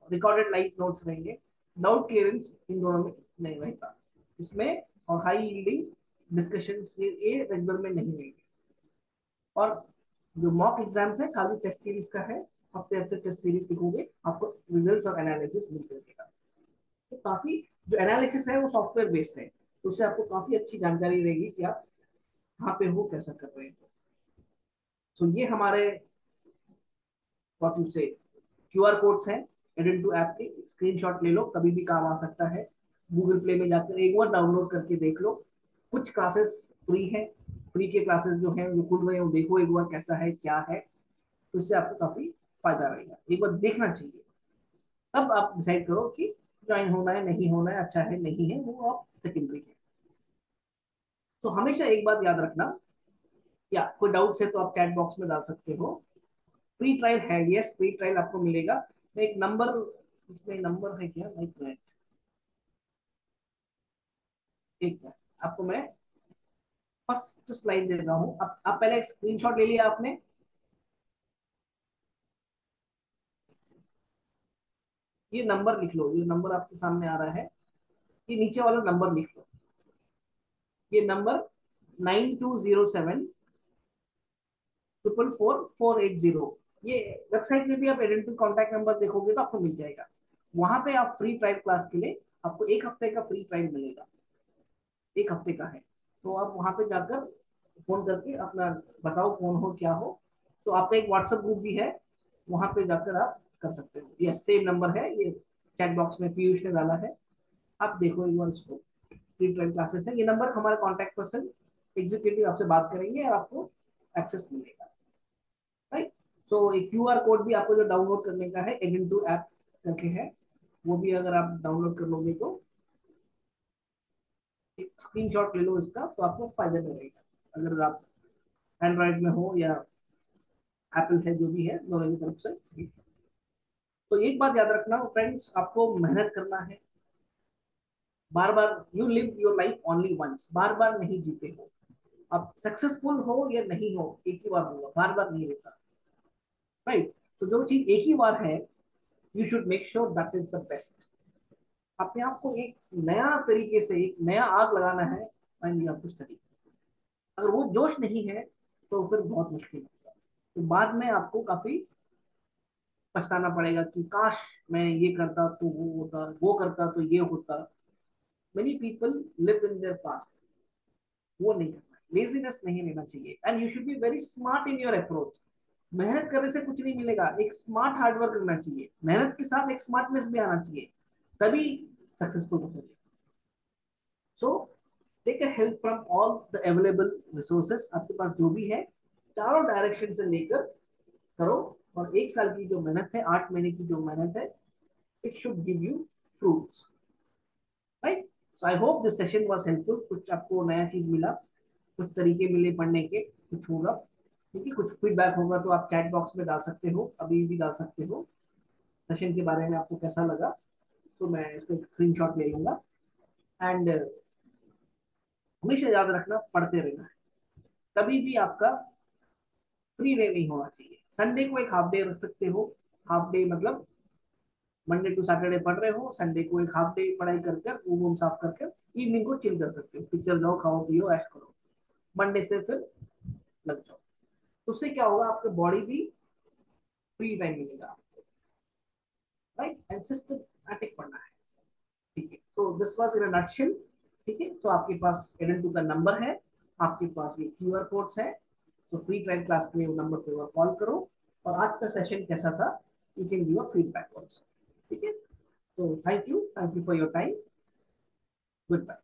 रिकॉर्डेड लाइव नोट्स रहेंगे, डाउट क्लियरेंस इन दोनों में नहीं रहेगा इसमें, और हाई यील्डिंग डिस्कशन ये रेगुलर में नहीं रहेंगे। और जो मॉक एग्जाम्स है खाली टेस्ट सीरीज का है, हफ्ते हफ्ते टेस्ट सीरीज लिखोगे, आपको रिजल्ट्स और एनालिसिस मिलते रहेगा। तो काफी जो एनालिसिस है वो सॉफ्टवेयर बेस्ड है, तो उससे आपको काफी अच्छी जानकारी रहेगी कि आप कहाँ पे हो, कैसा कर रहे हो। तो ये हमारे व्हाट यू से क्यूआर कोड्स हैं एडेंट टू ऐप के, स्क्रीनशॉट ले लो, कभी भी काम आ सकता है। गूगल प्ले में जाकर एक बार डाउनलोड करके देख लो। कुछ क्लासेस फ्री है, फ्री के क्लासेस जो हैं जो खुल रहे हैं वो देखो एक बार कैसा है क्या है, तो इससे आपको काफी फायदा रहेगा, एक बार देखना चाहिए। तब आप डिसाइड करो कि ज्वाइन होना है नहीं होना है, अच्छा है नहीं है, वो आप सेकेंडरी है। तो हमेशा एक बात याद रखना, या कोई डाउट्स है तो आप चैट बॉक्स में डाल सकते हो। फ्री ट्रायल है, यस फ्री ट्रायल आपको मिलेगा। मैं एक नंबर, इसमें नंबर है क्या, एक मिनट, एक मिनट, आपको मैं फर्स्ट स्लाइड दे रहा हूँ। आप पहले स्क्रीनशॉट ले लिया आपने, ये नंबर लिख लो, ये नंबर आपके सामने आ रहा है, ये नीचे वाला नंबर लिख लो, ये नंबर 9207 444 480। ये वेबसाइट में भी आप आइडेंटिटी कॉन्टैक्ट नंबर देखोगे तो आपको मिल जाएगा। वहां पे आप फ्री ट्रायल क्लास के लिए आपको एक हफ्ते का फ्री ट्रायल मिलेगा, एक हफ्ते का है। तो आप वहां पे जाकर फोन करके अपना बताओ कौन हो क्या हो। तो आपका एक व्हाट्सएप ग्रुप भी है, वहां पे जाकर आप कर सकते हो। ये सेम नंबर है, ये चैट बॉक्स में पीयूष ने डाला है, आप देखो एक बार इसको। फ्री ट्रायल क्लासेस है, ये नंबर हमारे कॉन्टैक्ट पर्सन एग्जीक्यूटिव आपसे बात करेंगे और आपको एक्सेस मिलेगा, राइट। सो एक क्यूआर कोड भी आपको जो डाउनलोड करने का है, एजेंटू ऐप करके है, वो भी अगर आप डाउनलोड कर लोगे तो एक स्क्रीनशॉट ले लो इसका, तो आपको फायदे में रहेगा, अगर आप एंड्रॉइड में हो या एप्पल है, जो भी है दोनों की तरफ से। तो एक बात याद रखना फ्रेंड्स, आपको मेहनत करना है बार बार। You live your life only once, बार बार नहीं जीते हो आप। सक्सेसफुल हो या नहीं हो, एक ही बार होगा, बार बार नहीं होता, राइट। तो जो चीज एक ही बार है, you should make sure that is the best. अपने आप को एक नया तरीके से, एक नया आग लगाना है and you have to study. अगर वो जोश नहीं है तो फिर बहुत मुश्किल होगा, तो बाद में आपको काफी पछताना पड़ेगा कि काश मैं ये करता तो वो होता, वो करता तो ये होता। Many people live in their past, वो नहीं करना, लेजीनेस नहीं लेना चाहिए, and you should be very smart in your approach. मेहनत करने से कुछ नहीं मिलेगा, एक स्मार्ट हार्डवर्क करना चाहिए, मेहनत के साथ एक स्मार्टनेस भी आना चाहिए, तभी सक्सेसफुल हो सकते। So take a help from all the available resources, आपके पास जो भी है चारों डायरेक्शन से लेकर करो। और एक साल की जो मेहनत है, 8 महीने की जो मेहनत है, it should give you fruits, right. So I hope this session was helpful, कुछ आपको नया चीज मिला, कुछ तरीके मिले पढ़ने के, कुछ होगा, ठीक है। कुछ फीडबैक होगा तो आप चैट बॉक्स में डाल सकते हो, अभी भी डाल सकते हो। सेशन के बारे में आपको कैसा लगा, तो मैं इसको एक स्क्रीन शॉट ले लूंगा। एंड हमेशा याद रखना, पढ़ते रहना है, कभी भी आपका फ्री डे नहीं होना चाहिए। संडे को एक हाफ डे रख सकते हो, हाफ डे मतलब मंडे टू सैटरडे पढ़ रहे हो, संडे को एक हाफ डे पढ़ाई कर कर रूम वूम साफ कर कर इवनिंग को चिल कर सकते हो, पिक्चर जाओ, खाओ पियो, ऐश करो। मंडे से फिर लग जाओ, तो उससे क्या होगा, आपके बॉडी भी फ्री टाइम मिलेगा आपको, राइट। एंड सिस्टमैटिक पढ़ना है, ठीक है। तो this was in a nutshell, ठीक है। तो आपके पास एडन टू का नंबर है, आपके पास ये क्यूआर कोड्स है, तो फ्री ट्रायल क्लास के लिए वो नंबर पे कॉल करो। और आज का सेशन कैसा था, you can give a feedback also, ठीक है। तो thank you for your time, good bye.